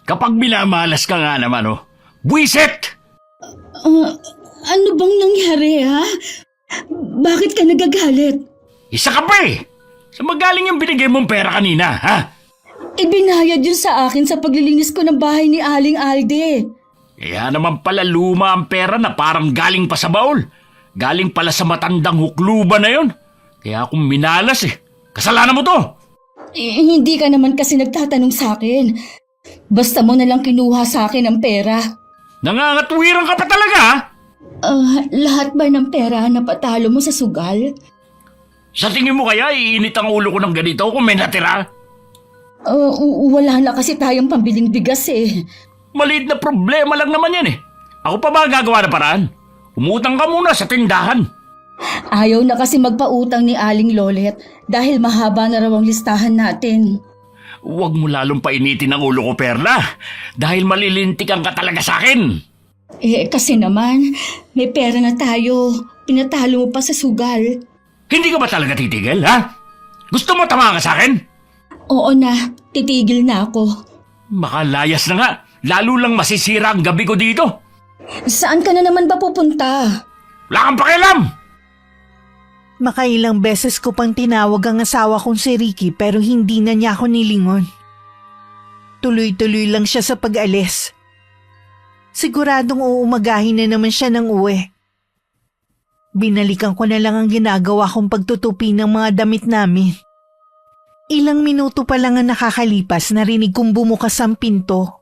Kapag minamalas ka nga naman, oh. Buwisit! Ano bang nangyari, ha? Bakit ka nagagalit? Isa ka pa eh! Sa magaling yung binigay mong pera kanina, ha? Ibinayad yun sa akin sa paglilinis ko ng bahay ni Aling Alde. Kaya naman pala luma ang pera na parang galing pa sa baul. Galing pala sa matandang hukluban na yon. Kaya akong minalas eh. Kasalanan mo to! Hindi ka naman kasi nagtatanong sa akin. Basta mo nalang kinuha sa akin ang pera. Nangangatwiran ka pa talaga, ha? Lahat ba ng pera na patalo mo sa sugal? Sa tingin mo kaya iinit ang ulo ko ng ganito kung may natira? Wala na kasi tayong pambiling bigas eh. Maliit na problema lang naman yan eh. Ako pa ba gagawa ng paraan? Umutang ka muna sa tindahan. Ayaw na kasi magpautang ni Aling Lolet dahil mahaba na raw ang listahan natin. Huwag mo lalong painitin ang ulo ko, Perla. Dahil malilintikan ka talaga sa akin. Kasi naman, may pera na tayo. Pinatalo mo pa sa sugal. Hindi ka ba talaga titigil, ha? Gusto mo tama ka sa akin? Oo na, titigil na ako. Makalayas na nga. Lalo lang masisira ang gabi ko dito. Saan ka na naman ba pupunta? Wala kang pakialam! Makailang beses ko pang tinawag ang asawa kong si Ricky pero hindi na niya ako nilingon. Tuloy-tuloy lang siya sa pag-alis. Siguradong uumagahin na naman siya ng uwi. Binalikan ko na lang ang ginagawa kong pagtutupi ng mga damit namin. Ilang minuto pa lang ang nakakalipas narinig kong bumukas ang pinto.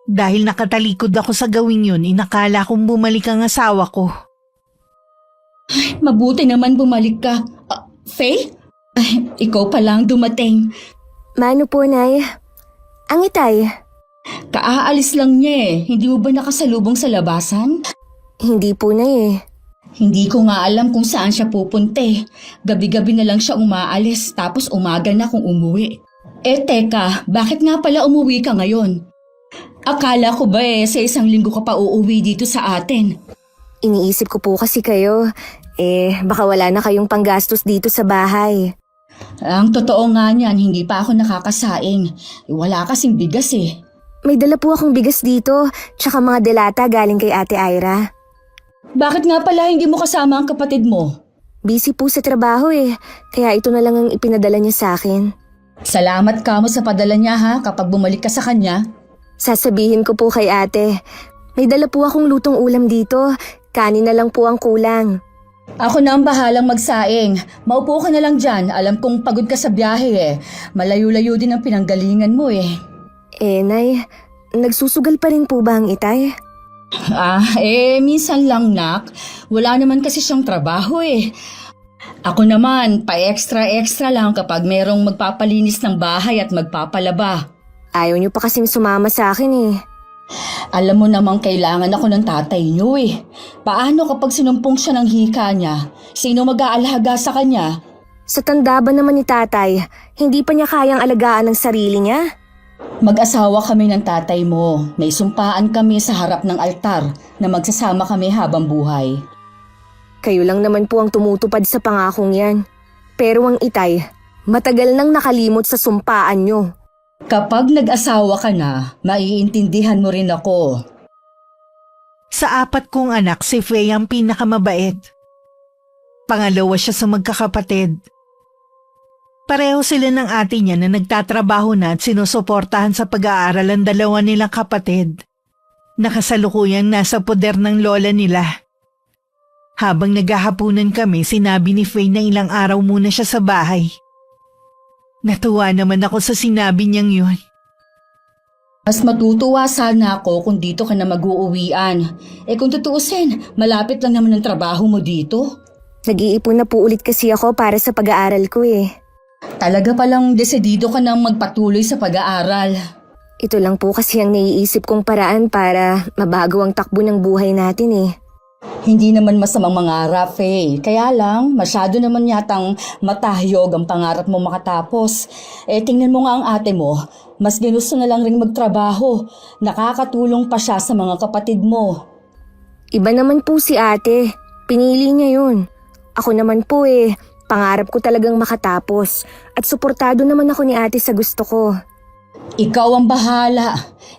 Dahil nakatalikod ako sa gawing yun, inakala kong bumalik ang asawa ko. Ay, mabuti naman bumalik ka. Faye? Ay, ikaw pa lang dumating. Mano po, Nay? Ang itay? Kaaalis lang niya eh. Hindi mo ba nakasalubong sa labasan? Hindi po, Nay eh. Hindi ko nga alam kung saan siya pupunte. Gabi-gabi na lang siya umaalis tapos umaga na kung umuwi. Teka, bakit nga pala umuwi ka ngayon? Akala ko ba sa isang linggo ka pa uuwi dito sa atin? Iniisip ko po kasi kayo. Baka wala na kayong panggastos dito sa bahay. Ang totoo nga niyan, hindi pa ako nakakasaing. Wala kasing bigas eh. May dala po akong bigas dito, tsaka mga delata galing kay Ate Ira. Bakit nga pala hindi mo kasama ang kapatid mo? Busy po sa trabaho kaya ito na lang ang ipinadala niya sa akin. Salamat ka mo sa padala niya ha, kapag bumalik ka sa kanya. Sasabihin ko po kay ate. May dala po akong lutong ulam dito. Kanin na lang po ang kulang. Ako na ang bahalang magsaing. Maupo ka na lang dyan. Alam kong pagod ka sa biyahe. Malayo-layo din ang pinanggalingan mo eh. Nay, nagsusugal pa rin po ba ang itay? Minsan lang nak. Wala naman kasi siyang trabaho eh. Ako naman, pa-extra-extra lang kapag merong magpapalinis ng bahay at magpapalaba. Ayaw niyo pa kasing sumama sa akin Alam mo namang kailangan ako ng tatay niyo eh. Paano kapag sinumpong siya ng hika niya? Sino mag-aalaga sa kanya? Sa tanda ba naman ni tatay, hindi pa niya kayang alagaan ang sarili niya? Mag-asawa kami ng tatay mo. May sumpaan kami sa harap ng altar na magsasama kami habang buhay. Kayo lang naman po ang tumutupad sa pangakong yan. Pero ang itay, matagal nang nakalimot sa sumpaan niyo. Kapag nag-asawa ka na, maiintindihan mo rin ako. Sa 4 kong anak, si Faye ang pinakamabait. Pangalawa siya sa magkakapatid. Pareho sila ng ate niya na nagtatrabaho na at sinusuportahan sa pag-aaral ang dalawa nilang kapatid. Nakasalukuyang nasa poder ng lola nila. Habang naghahapunan kami, sinabi ni Faye na ilang araw muna siya sa bahay. Natuwa naman ako sa sinabi niyang yun. Mas matutuwa sana ako kung dito ka na mag-uuwian. Kung tutuusin, malapit lang naman ang trabaho mo dito. Nag-iipon na po ulit kasi ako para sa pag-aaral ko Talaga palang desidido ka nang magpatuloy sa pag-aaral. Ito lang po kasi ang naiisip kong paraan para mabago ang takbo ng buhay natin Hindi naman masamang mangarap Kaya lang, masyado naman yatang matahyog ang pangarap mo makatapos. Tingnan mo nga ang ate mo, mas ginusto na lang ring magtrabaho. Nakakatulong pa siya sa mga kapatid mo. Iba naman po si ate. Pinili niya yun. Ako naman po pangarap ko talagang makatapos. At suportado naman ako ni ate sa gusto ko. Ikaw ang bahala.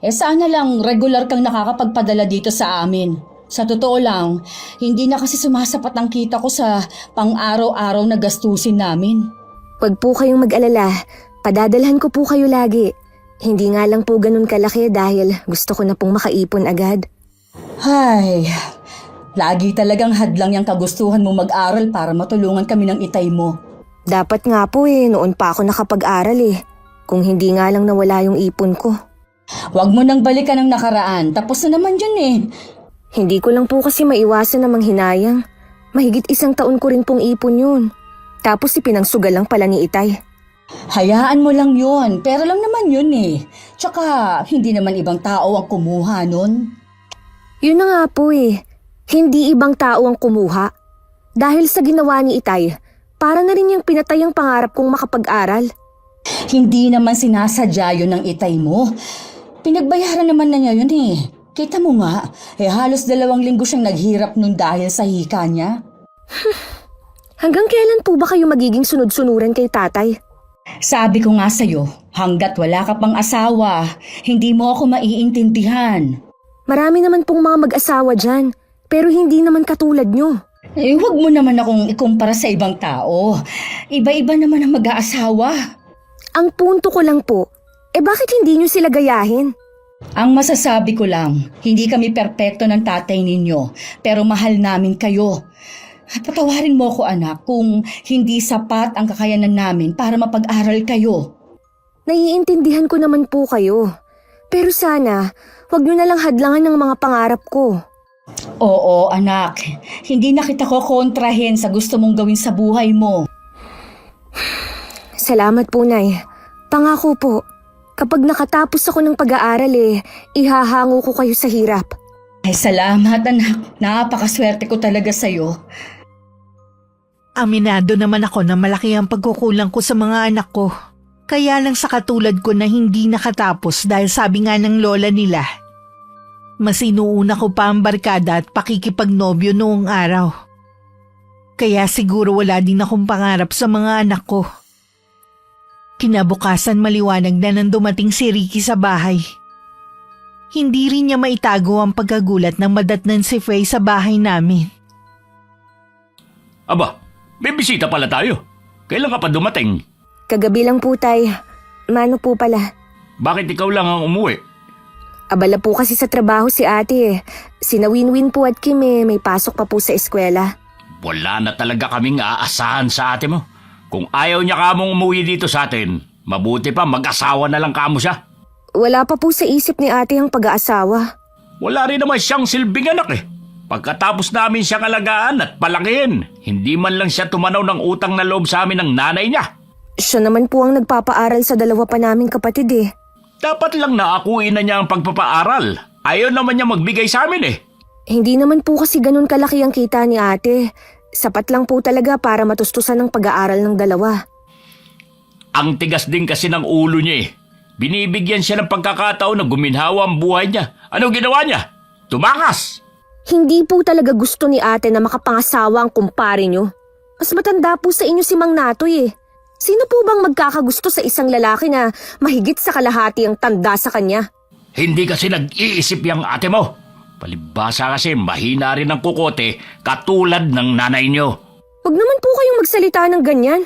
Sana lang regular kang nakakapagpadala dito sa amin. Sa totoo lang, hindi na kasi sumasapat ang kita ko sa pang-araw-araw na gastusin namin. Huwag po kayong mag-alala. Padadalhan ko po kayo lagi. Hindi nga lang po ganun kalaki dahil gusto ko na pong makaipon agad. Ay, lagi talagang hadlang yung kagustuhan mo mag-aral para matulungan kami ng itay mo. Dapat nga po noon pa ako nakapag-aral Kung hindi nga lang nawala yung ipon ko. Huwag mo nang balikan ang nakaraan, tapos na naman yun Hindi ko lang po kasi maiwasan na manghinayang. Mahigit 1 taon ko rin pong ipon yun. Tapos ipinangsugal lang pala ni Itay. Hayaan mo lang yun, pero lang naman yun Tsaka, hindi naman ibang tao ang kumuha nun. Yun na nga po Hindi ibang tao ang kumuha. Dahil sa ginawa ni Itay, para na rin yung pinatay ang pangarap kong makapag-aral. Hindi naman sinasadya yun ng itay mo. Pinagbayaran naman na niya yun Kita mo nga, halos 2 linggo siyang naghirap nun dahil sa hika niya. Hanggang kailan po ba kayo magiging sunod-sunuran kay tatay? Sabi ko nga sa'yo, hanggat wala ka pang asawa, hindi mo ako maiintindihan. Marami naman pong mga mag-asawa dyan, pero hindi naman katulad nyo. Huwag mo naman akong ikumpara sa ibang tao. Iba-iba naman ang mag-aasawa. Ang punto ko lang po, bakit hindi nyo sila gayahin? Ang masasabi ko lang, hindi kami perpekto ng tatay ninyo, pero mahal namin kayo. At patawarin mo ko anak kung hindi sapat ang kakayanan namin para mapag-aral kayo. Naiintindihan ko naman po kayo. Pero sana, wag nyo nalang hadlangan ng mga pangarap ko. Oo anak, hindi na kita ko kontrahin sa gusto mong gawin sa buhay mo. Salamat po, Nay. Pangako po, kapag nakatapos ako ng pag-aaral ihahango ko kayo sa hirap. Ay salamat anak, napakaswerte ko talaga sa'yo. Aminado naman ako na malaki ang pagkukulang ko sa mga anak ko. Kaya lang sa katulad ko na hindi nakatapos dahil sabi nga ng lola nila. Mas inuuna ko pa ang barkada at pakikipagnobyo noong araw. Kaya siguro wala din akong pangarap sa mga anak ko. Kinabukasan maliwanag na nang dumating si Ricky sa bahay. Hindi rin niya maitago ang pagkagulat nang madatnan si Faye sa bahay namin. Aba, may bisita pala tayo. Kailan ka pa dumating? Kagabi lang po, Tay. Mano po pala? Bakit ikaw lang ang umuwi? Abala po kasi sa trabaho si ate Sina Winwin po at Kim may pasok pa po sa eskwela. Wala na talaga kaming aasahan sa ate mo. Kung ayaw niya kamong umuwi dito sa atin, mabuti pa mag-asawa na lang kamo siya. Wala pa po sa isip ni ate ang pag-aasawa. Wala rin naman siyang silbing anak Pagkatapos namin siyang alagaan at palakihin, hindi man lang siya tumanaw ng utang na loob sa amin ng nanay niya. Siya naman po ang nagpapaaral sa 2 pa naming kapatid Dapat lang naakuin na niya ang pagpapaaral. Ayaw naman niya magbigay sa amin Hindi naman po kasi ganun kalaki ang kita ni ate. Sapat lang po talaga para matustusan ang pag-aaral ng 2. Ang tigas din kasi ng ulo niya Binibigyan siya ng pagkakataon na guminhawa ang buhay niya. Ano ginawa niya? Tumakas! Hindi po talaga gusto ni ate na makapangasawa ang kumpare nyo. Mas matanda po sa inyo si Mang Natoy Sino po bang magkakagusto sa isang lalaki na mahigit sa kalahati ang tanda sa kanya? Hindi kasi nag-iisip yung ate mo. Palibhasa kasi mahina rin ang kukote katulad ng nanay niyo. Huwag naman po kayong magsalita ng ganyan.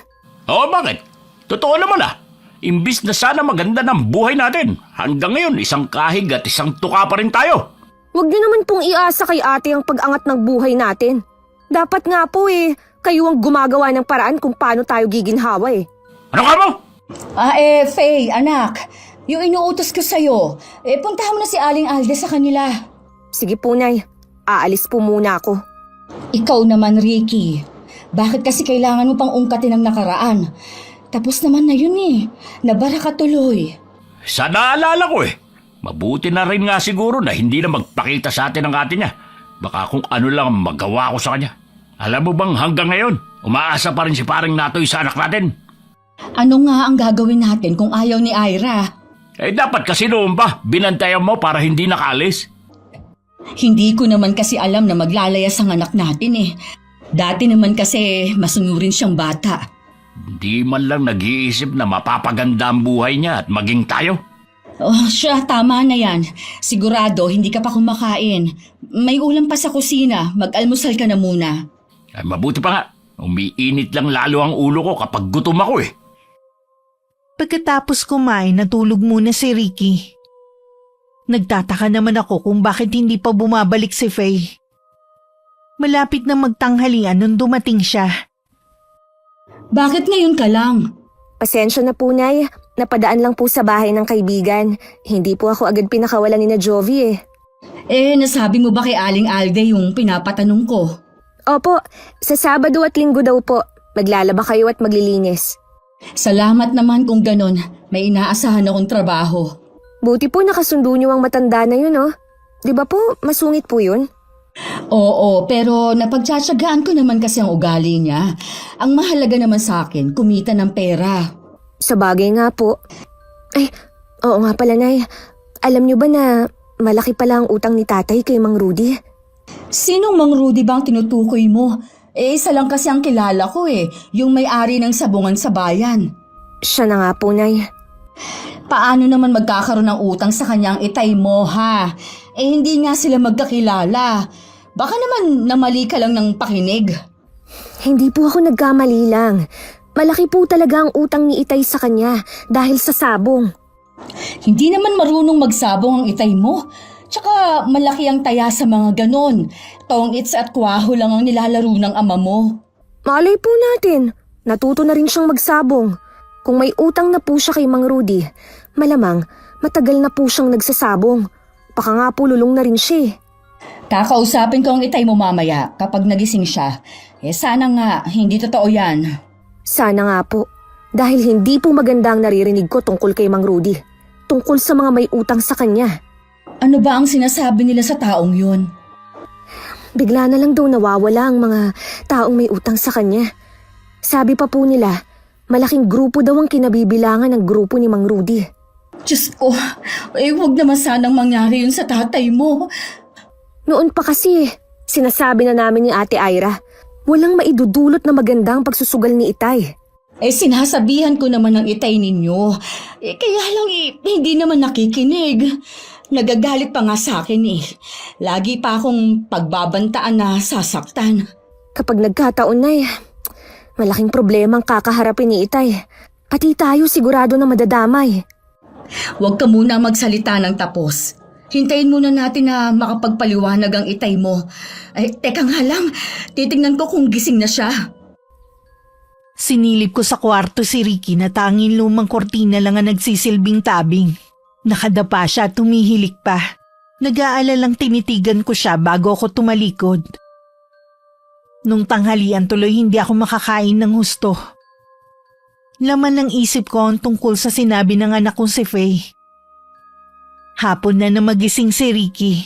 Oo, bakit? Totoo naman Imbis na sana maganda ng buhay natin, hanggang ngayon isang kahig at isang tuka pa rin tayo. Huwag niyo naman pong iasa kay ate ang pag-angat ng buhay natin. Dapat nga po kayo ang gumagawa ng paraan kung paano tayo giginhawa Ano ka mo? Faye, anak, yung inuutos ko sa'yo, puntahan mo na si Aling Alde sa kanila. Sige po, Nay. Aalis po muna ako. Ikaw naman, Ricky. Bakit kasi kailangan mo pang ungkatin ang nakaraan? Tapos naman na yun Nabara ka tuloy. Sa naalala ko Mabuti na rin nga siguro na hindi na magpakita sa atin ang ate niya. Baka kung ano lang ang magawa ko sa kanya. Alam mo bang hanggang ngayon, umaasa pa rin si paring Natoy sa anak natin. Ano nga ang gagawin natin kung ayaw ni Ira? Dapat kasi noon pa, binantayan mo para hindi nakaalis. Hindi ko naman kasi alam na maglalayas ang anak natin Dati naman kasi masunurin siyang bata. Hindi man lang nag-iisip na mapapaganda ang buhay niya at maging tayo. Oh, siya, tama na yan. Sigurado, hindi ka pa kumakain. May ulam pa sa kusina. Mag-almusal ka na muna. Ay, mabuti pa nga. Umiinit lang lalo ang ulo ko kapag gutom ako eh. Pagkatapos kumain, natulog muna si Ricky. Nagtataka naman ako kung bakit hindi pa bumabalik si Faye. Malapit na magtanghalian nung dumating siya. Bakit ngayon ka lang? Pasensya na po, Nay. Napadaan lang po sa bahay ng kaibigan. Hindi po ako agad pinakawalan ni na Jovi eh. Nasabi mo ba kay Aling Alde yung pinapatanong ko? Opo, sa Sabado at Linggo daw po. Maglalaba kayo at maglilinis. Salamat naman kung ganon. May inaasahan akong trabaho. Buti po nakasundo niyo ang matanda na yun, oh. Di ba po, masungit po yun? Oo, pero napagtsatsagaan ko naman kasi ang ugali niya. Ang mahalaga naman sa akin, kumita ng pera. Sa bagay nga po. Ay, oo nga pala, Nay. Alam niyo ba na malaki pala ang utang ni tatay kay Mang Rudy? Sinong Mang Rudy bang tinutukoy mo? Isa lang kasi ang kilala ko yung may-ari ng sabungan sa bayan. Siya na nga po, Nay. Paano naman magkakaroon ng utang sa kanyang itay mo, ha? Hindi nga sila magkakilala. Baka naman namali ka lang ng pakinig. Hindi po ako nagkamali lang. Malaki po talaga ang utang ni Itay sa kanya dahil sa sabong. Hindi naman marunong magsabong ang itay mo. Tsaka malaki ang taya sa mga ganon. Tongits at kwaho lang ang nilalaro ng ama mo. Malay po natin, natuto na rin siyang magsabong. Kung may utang na po siya kay Mang Rudy, malamang matagal na po siyang nagsasabong. Baka nga po lulong na rin siya. Kakausapin ko ang itay mo mamaya kapag nagising siya. Sana nga, hindi totoo yan. Sana nga po, dahil hindi po maganda ang naririnig ko tungkol kay Mang Rudy. Tungkol sa mga may utang sa kanya. Ano ba ang sinasabi nila sa taong yun? Bigla na lang daw nawawala ang mga taong may utang sa kanya. Sabi pa po nila, malaking grupo daw ang kinabibilangan ng grupo ni Mang Rudy. Diyos ko, huwag naman sanang mangyari yun sa tatay mo. Noon pa kasi, sinasabi na namin ni Ate Ira, walang maidudulot na magandang pagsusugal ni Itay. Sinasabihan ko naman ng itay ninyo. Kaya lang hindi naman nakikinig. Nagagalit pa nga sa akin Lagi pa akong pagbabantaan na sasaktan. Kapag nagkataon na malaking problema ang kakaharapin ni Itay. Pati tayo sigurado na madadamay. Huwag ka muna magsalita ng tapos. Hintayin muna natin na makapagpaliwanag ang itay mo. Teka nga lang, titingnan ko kung gising na siya. Sinilip ko sa kwarto si Ricky na tanging lumang kortina lang ang nagsisilbing tabing. Nakadapa siya at tumihilik pa. Nag-aalalang tinitigan ko siya bago ako tumalikod. Nung tanghalian tuloy hindi ako makakain ng husto. Laman ng isip ko ang tungkol sa sinabi ng anak kong si Faye. Hapon na magising si Ricky.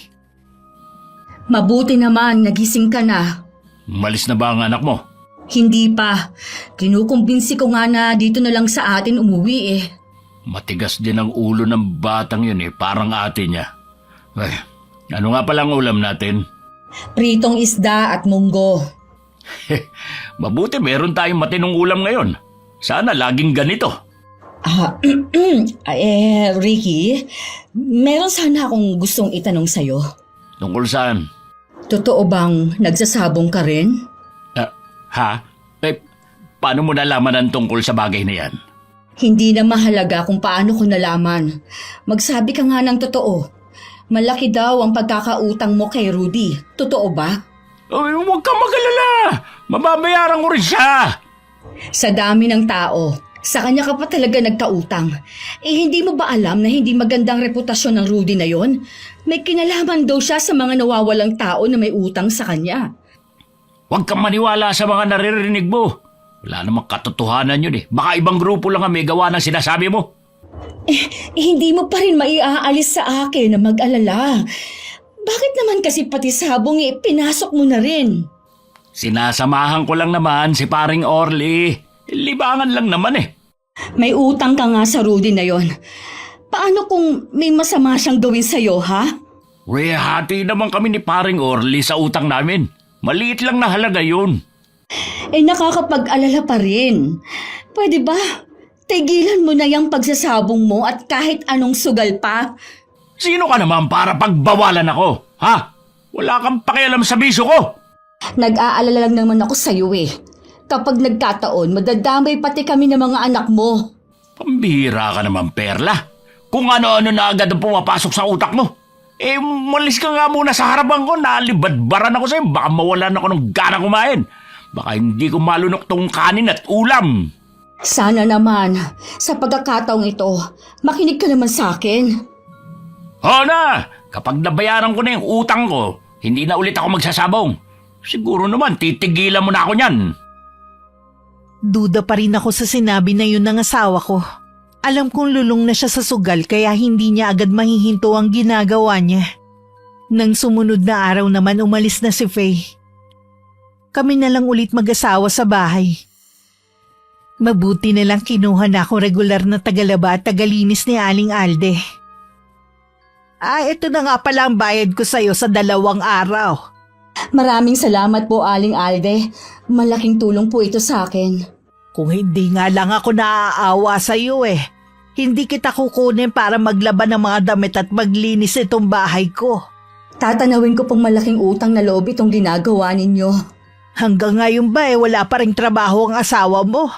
Mabuti naman, nagising ka na. Malis na ba ang anak mo? Hindi pa. Kinukumbinsi ko nga na dito na lang sa atin umuwi Matigas din ang ulo ng batang yun parang ate niya. Ay, ano nga palang ulam natin? Pritong isda at munggo. Mabuti meron tayong matinong ulam ngayon. Sana laging ganito. Ricky, meron sana akong gustong itanong sa'yo. Tungkol saan? Totoo bang nagsasabong ka rin? Ha? Paano mo nalaman ang tungkol sa bagay na yan? Hindi na mahalaga kung paano ko nalaman. Magsabi ka nga ng totoo. Malaki daw ang pagkakautang mo kay Rudy. Totoo ba? Ay, huwag kang mag-alala! Mababayaran ko rin siya! Sa dami ng tao, sa kanya ka pa talaga nagkautang. Hindi mo ba alam na hindi magandang reputasyon ng Rudy na yon? May kinalaman daw siya sa mga nawawalang tao na may utang sa kanya. Huwag kang maniwala sa mga naririnig mo. Wala namang katotohanan yun Baka ibang grupo lang ang may gawa ng sinasabi mo. Hindi mo pa rin maiaalis sa akin na mag-alala. Bakit naman kasi pati sabong pinasok mo na rin? Sinasamahan ko lang naman si paring Orly. Libangan lang naman May utang ka nga sa Rudy na yon. Paano kung may masama siyang gawin sa'yo, ha? Hati naman kami ni paring Orly sa utang namin. Maliit lang na halaga yun. Nakakapag-alala pa rin. Pwede ba? Tigilan mo na yung pagsasabong mo at kahit anong sugal pa. Sino ka naman para pagbawalan ako? Ha? Wala kang pakialam sa biso ko. Nag-aalala lang naman ako sa'yo eh. Kapag nagkataon, madadamay pati kami ng mga anak mo. Pambihira ka naman, Perla. Kung ano-ano na agad ang pumapasok sa utak mo. Malis ka nga muna sa harapan ko. Nalibadbaran ako sa'yo. Baka mawalan ako ng gana kumain. Baka hindi ko malunok tong kanin at ulam. Sana naman, sa pagkakataong ito, makinig ka naman sa akin. Oo na! Kapag nabayaran ko na yung utang ko, hindi na ulit ako magsasabong. Siguro naman, titigilan mo na ako niyan. Duda pa rin ako sa sinabi na yun ng asawa ko. Alam kong lulong na siya sa sugal kaya hindi niya agad mahihinto ang ginagawa niya. Nang sumunod na araw naman umalis na si Faye. Kami na lang ulit mag-asawa sa bahay. Mabuti na lang kinuha na akong regular na tagalaba at tagalinis ni Aling Alde. Ito na nga pala ang bayad ko sa'yo sa 2 araw. Maraming salamat po, Aling Alde. Malaking tulong po ito sa akin. Kung hindi nga lang ako naaawa sa'yo hindi kita kukunin para maglaban ng mga damit at maglinis itong bahay ko. Tatanawin ko pong malaking utang na loob itong ginagawa ninyo. Hanggang ngayon ba wala pa ring trabaho ang asawa mo?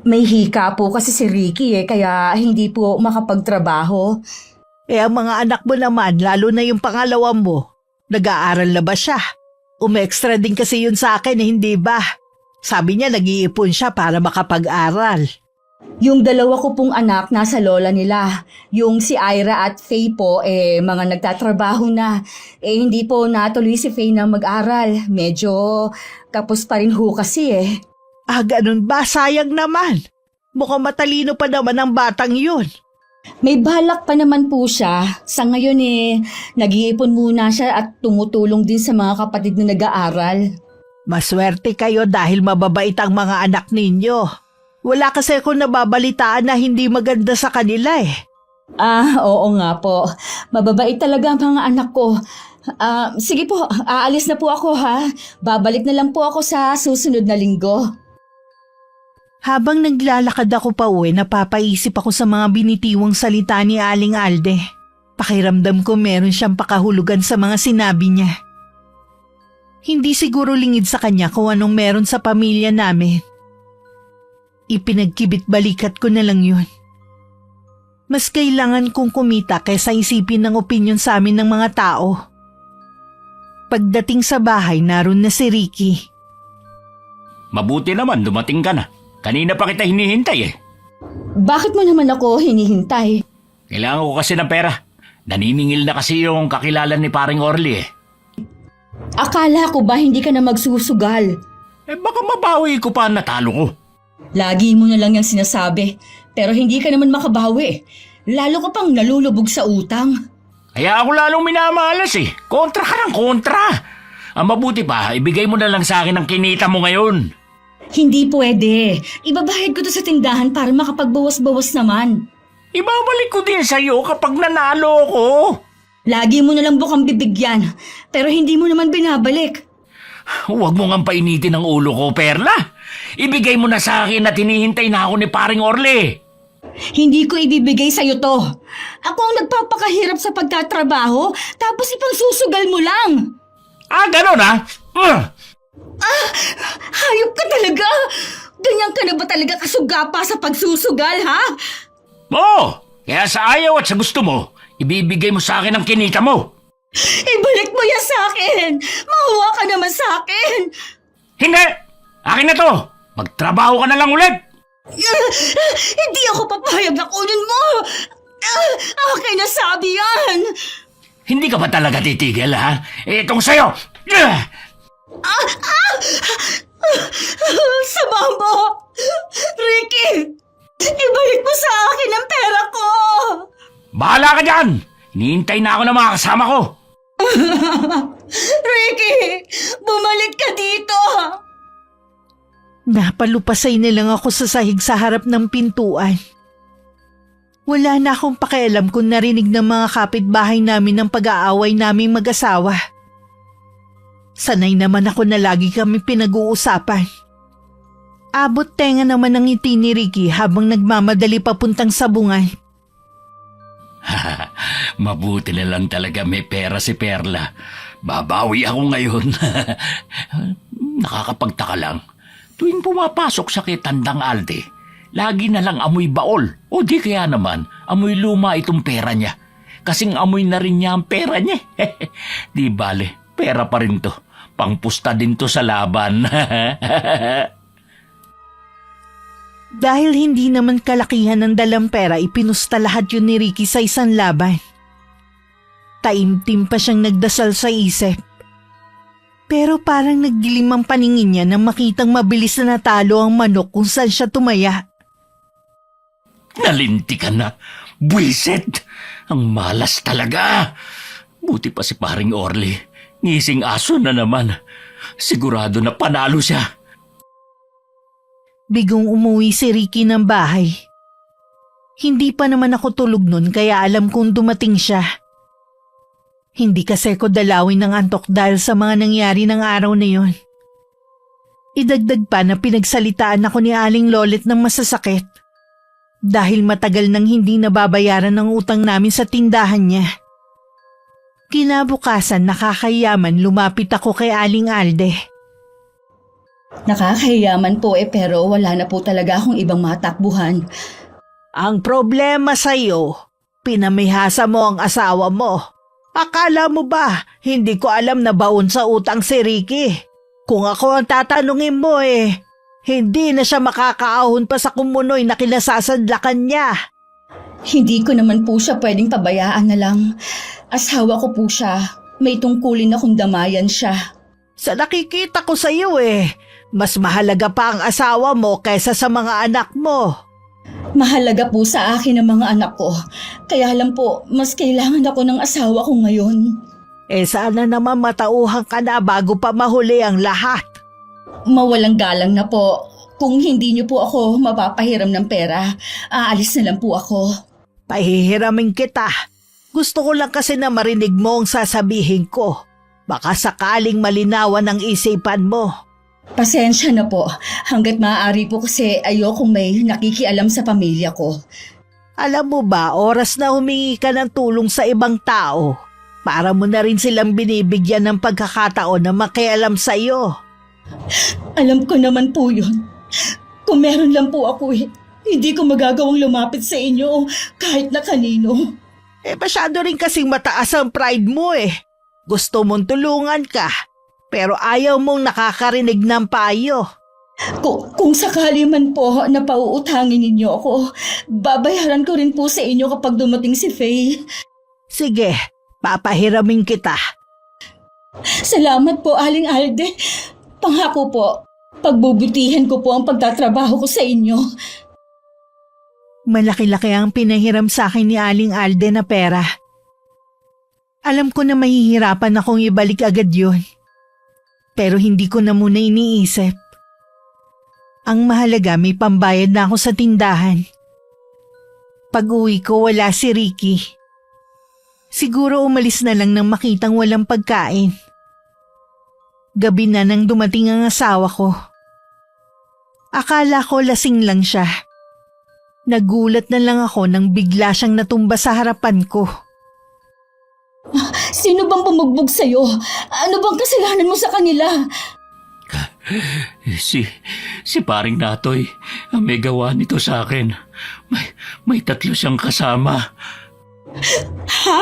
May hika po kasi si Ricky kaya hindi po makapagtrabaho. Ang mga anak mo naman, lalo na yung pangalawa mo, nag-aaral na ba siya? Umextra din kasi yun sa akin hindi ba? Sabi niya nag-iipon siya para makapag-aral. Yung 2 ko pong anak nasa lola nila. Yung si Ira at Faye po, mga nagtatrabaho na. Hindi po natuloy si Faye na mag-aral. Medyo kapos pa rin ho kasi Ganun ba? Sayang naman. Mukhang matalino pa naman ang batang yun. May balak pa naman po siya. Sa ngayon nag-iipon muna siya at tumutulong din sa mga kapatid na nag-aaral. Maswerte kayo dahil mababait ang mga anak ninyo. Wala kasi akong nababalitaan na hindi maganda sa kanila Oo nga po. Mababait talaga ang mga anak ko. Sige po, aalis na po ako ha. Babalik na lang po ako sa susunod na linggo. Habang naglalakad ako pa uwi, napapaisip ako sa mga binitiwang salita ni Aling Alde. Pakiramdam ko meron siyang pakahulugan sa mga sinabi niya. Hindi siguro lingid sa kanya kung anong meron sa pamilya namin. Ipinagkibit-balikat ko na lang yun. Mas kailangan kong kumita kaysa isipin ng opinyon sa amin ng mga tao. Pagdating sa bahay, naroon na si Ricky. Mabuti naman, dumating ka na. Kanina pa kita hinihintay Bakit mo naman ako hinihintay? Kailangan ko kasi ng pera. Naniningil na kasi yung kakilala ni paring Orly Akala ko ba hindi ka na magsusugal? Baka mabawi ko pa ang natalo ko. Lagi mo na lang yung sinasabi, pero hindi ka naman makabawi. Lalo ka pang nalulubog sa utang. Kaya ako lalong minamalas Kontra ka ng kontra. Ang mabuti pa, ibigay mo na lang sa akin ang kinita mo ngayon. Hindi pwede. Ibabayad ko to sa tindahan para makapagbawas-bawas naman. Ibabalik ko din sa'yo kapag nanalo ko. Lagi mo na lang bukang bibigyan, pero hindi mo naman binabalik. Huwag mo nga painitin ang ulo ko, Perla. Ibigay mo na sa akin at hinihintay na ako ni paring Orly. Hindi ko ibibigay sa'yo to. Ako ang nagpapakahirap sa pagtatrabaho, tapos ipangsusugal mo lang. Ganon Hayop ka talaga! Ganyan ka na ba talaga kasugapa sa pagsusugal, ha? Oo, kaya sa ayaw at sa gusto mo, ibibigay mo sa akin ang kinita mo. Ibalik mo yan sa akin! Mahawa ka naman sa akin! Hindi! Akin na to! Magtrabaho ka na lang ulit! Hindi ako papayag na kunin mo! Akin na sabi yan! Hindi ka ba talaga titigil, ha? Itong sa'yo! Sama mo! Ricky! Ibalik mo sa akin ang pera ko! Bahala ka dyan! Hinihintay na ako ng mga kasama ko! Ricky! Bumalik ka dito! Napalupasay na lang ako sa sahig sa harap ng pintuan. Wala na akong pakialam kung narinig ng mga kapitbahay namin ng pag-aaway naming mag-asawa. Sanay naman ako na lagi kami pinag-uusapan. Abot tenga naman ang ngiti ni Ricky habang nagmamadali papuntang sabungan. Mabuti na lang talaga may pera si Perla. Babawi ako ngayon. Nakakapagtaka lang. Tuwing pumapasok sa kay Tandang Alde, lagi na lang amoy baol. O di kaya naman, amoy luma itong pera niya. Kasing amoy na rin niya ang pera niya. Di bale, pera pa rin to. Pangpusta din to sa laban. Dahil hindi naman kalakihan ng dalang pera, ipinusta lahat yun ni Ricky sa isang laban. Taimtim pa siyang nagdasal sa isip. Pero parang nagdilim ang paningin niya nang makitang mabilis na natalo ang manok kung saan siya tumaya. Nalinti ka na. Buwisit! Ang malas talaga. Buti pa si paring Orly. Ngising aso na naman. Sigurado na panalo siya. Bigong umuwi si Ricky ng bahay. Hindi pa naman ako tulog nun kaya alam kong dumating siya. Hindi kasi ko dalawin ng antok dahil sa mga nangyari ng araw na yon. Idagdag pa na pinagsalitaan ako ni Aling Lolet ng masasakit. Dahil matagal nang hindi nababayaran ng utang namin sa tindahan niya. Kinabukasan nakakayaman lumapit ako kay Aling Alde. Nakakahiyaman po pero wala na po talaga akong ibang matakbuhan. Ang problema sa'yo, pinamihasa mo ang asawa mo. Akala mo ba, hindi ko alam na baon sa utang si Ricky? Kung ako ang tatanungin mo hindi na siya makakaahon pa sa kumunoy na kinasasadlakan niya. Hindi ko naman po siya pwedeng pabayaan na lang. Asawa ko po siya. May tungkulin akong damayan siya. Sa nakikita ko sa iyo mas mahalaga pa ang asawa mo kaysa sa mga anak mo. Mahalaga po sa akin ang mga anak ko. Kaya lang po, mas kailangan ako ng asawa ko ngayon. Sana naman matauhan ka na bago pa mahuli ang lahat. Mawalang galang na po. Kung hindi niyo po ako mapapahiram ng pera, aalis na lang po ako. Pahihiramin kita. Gusto ko lang kasi na marinig mo ang sasabihin ko. Baka sakaling malinawan ang isipan mo. Pasensya na po. Hanggat maaari po kasi ayokong may nakikialam sa pamilya ko. Alam mo ba, oras na humingi ka ng tulong sa ibang tao. Para mo na rin silang binibigyan ng pagkakataon na makialam sa iyo. Alam ko naman po yun. Kung meron lang po ako hindi ko magagawang lumapit sa inyo kahit na kanino. Masyado rin kasing mataas ang pride mo Gusto mong tulungan ka, pero ayaw mong nakakarinig ng payo. Kung sakali man po na pauutangin ninyo ako, babayaran ko rin po sa inyo kapag dumating si Faye. Sige, papahiramin kita. Salamat po, Aling Alde. Pangako po, pagbubutihan ko po ang pagtatrabaho ko sa inyo. Malaki-laki ang pinahiram sa akin ni Aling Alde na pera. Alam ko na mahihirapan akong ibalik agad yun. Pero hindi ko na muna iniisip. Ang mahalaga may pambayad na ako sa tindahan. Pag-uwi ko wala si Ricky. Siguro umalis na lang nang makitang walang pagkain. Gabi na nang dumating ang asawa ko. Akala ko lasing lang siya. Nagulat na lang ako nang bigla siyang natumba sa harapan ko. Sino bang bumugbog sa'yo? Ano bang kasalanan mo sa kanila? Si paring Natoy, ang may gawa nito sa akin. May 3 siyang kasama. Ha?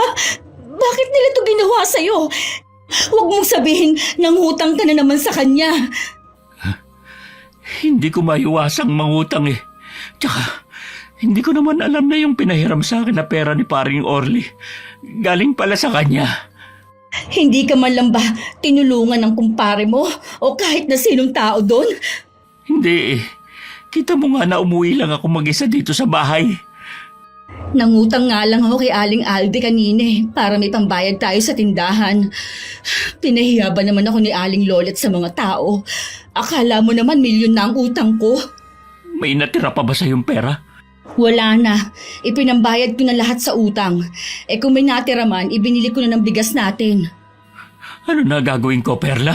Bakit nila ito ginawa sa'yo? Huwag mong sabihin nangutang ka na naman sa kanya. Hindi ko maiwasang mangutang Tsaka, hindi ko naman alam na yung pinahiram sa akin na pera ni paring Orly. Galing pala sa kanya. Hindi ka man lang ba tinulungan ng kumpare mo o kahit na sinong tao doon? Hindi Kita mo nga na umuwi lang ako mag-isa dito sa bahay. Nangutang nga lang ako kay Aling Alde kanina para may pambayad tayo sa tindahan. Pinahiya ba naman ako ni Aling Lolet sa mga tao? Akala mo naman milyon na ang utang ko. May natira pa ba sa yung pera? Wala na. Ipinambayad ko na lahat sa utang. Kung may natira man, ibinili ko na ng bigas natin. Ano na gagawin ko, Perla?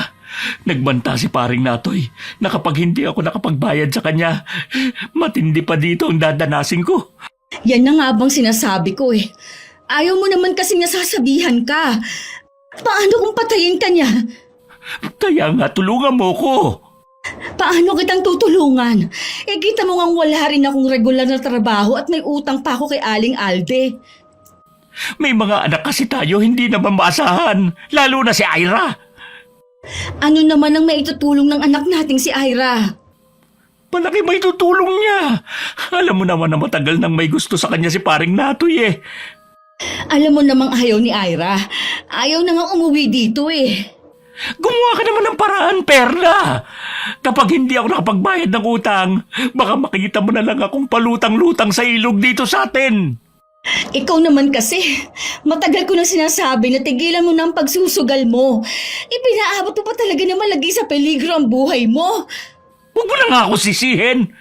Nagbanta si paring Natoy na kapag hindi ako nakapagbayad sa kanya, matindi pa dito ang dadanasin ko. Yan na nga bang sinasabi ko eh. Ayaw mo naman kasing nasasabihan ka. Paano kung patayin ka niya? Kaya nga tulungan mo ko. Paano kitang tutulungan? Eh kita mo ngang wala rin akong regular na trabaho at may utang pa ako kay Aling Alde. May mga anak kasi tayo hindi naman maasahan, lalo na si Ira. Ano naman ang maitutulong ng anak nating si Ira? Malaki may tutulong niya. Alam mo naman na matagal nang may gusto sa kanya si paring Natoy eh. Alam mo namang ayaw ni Ira. Ayaw na nga umuwi dito eh. Gumawa ka naman ng paraan, Perla. Kapag hindi ako nakapagbayad ng utang, baka makita mo na lang akong palutang-lutang sa ilog dito sa atin. Ikaw naman kasi, matagal ko na sinasabi na tigilan mo na ang pagsusugal mo. Ipinaabot mo pa talaga na malagay sa peligro ang buhay mo. Huwag mo na nga ako sisihin.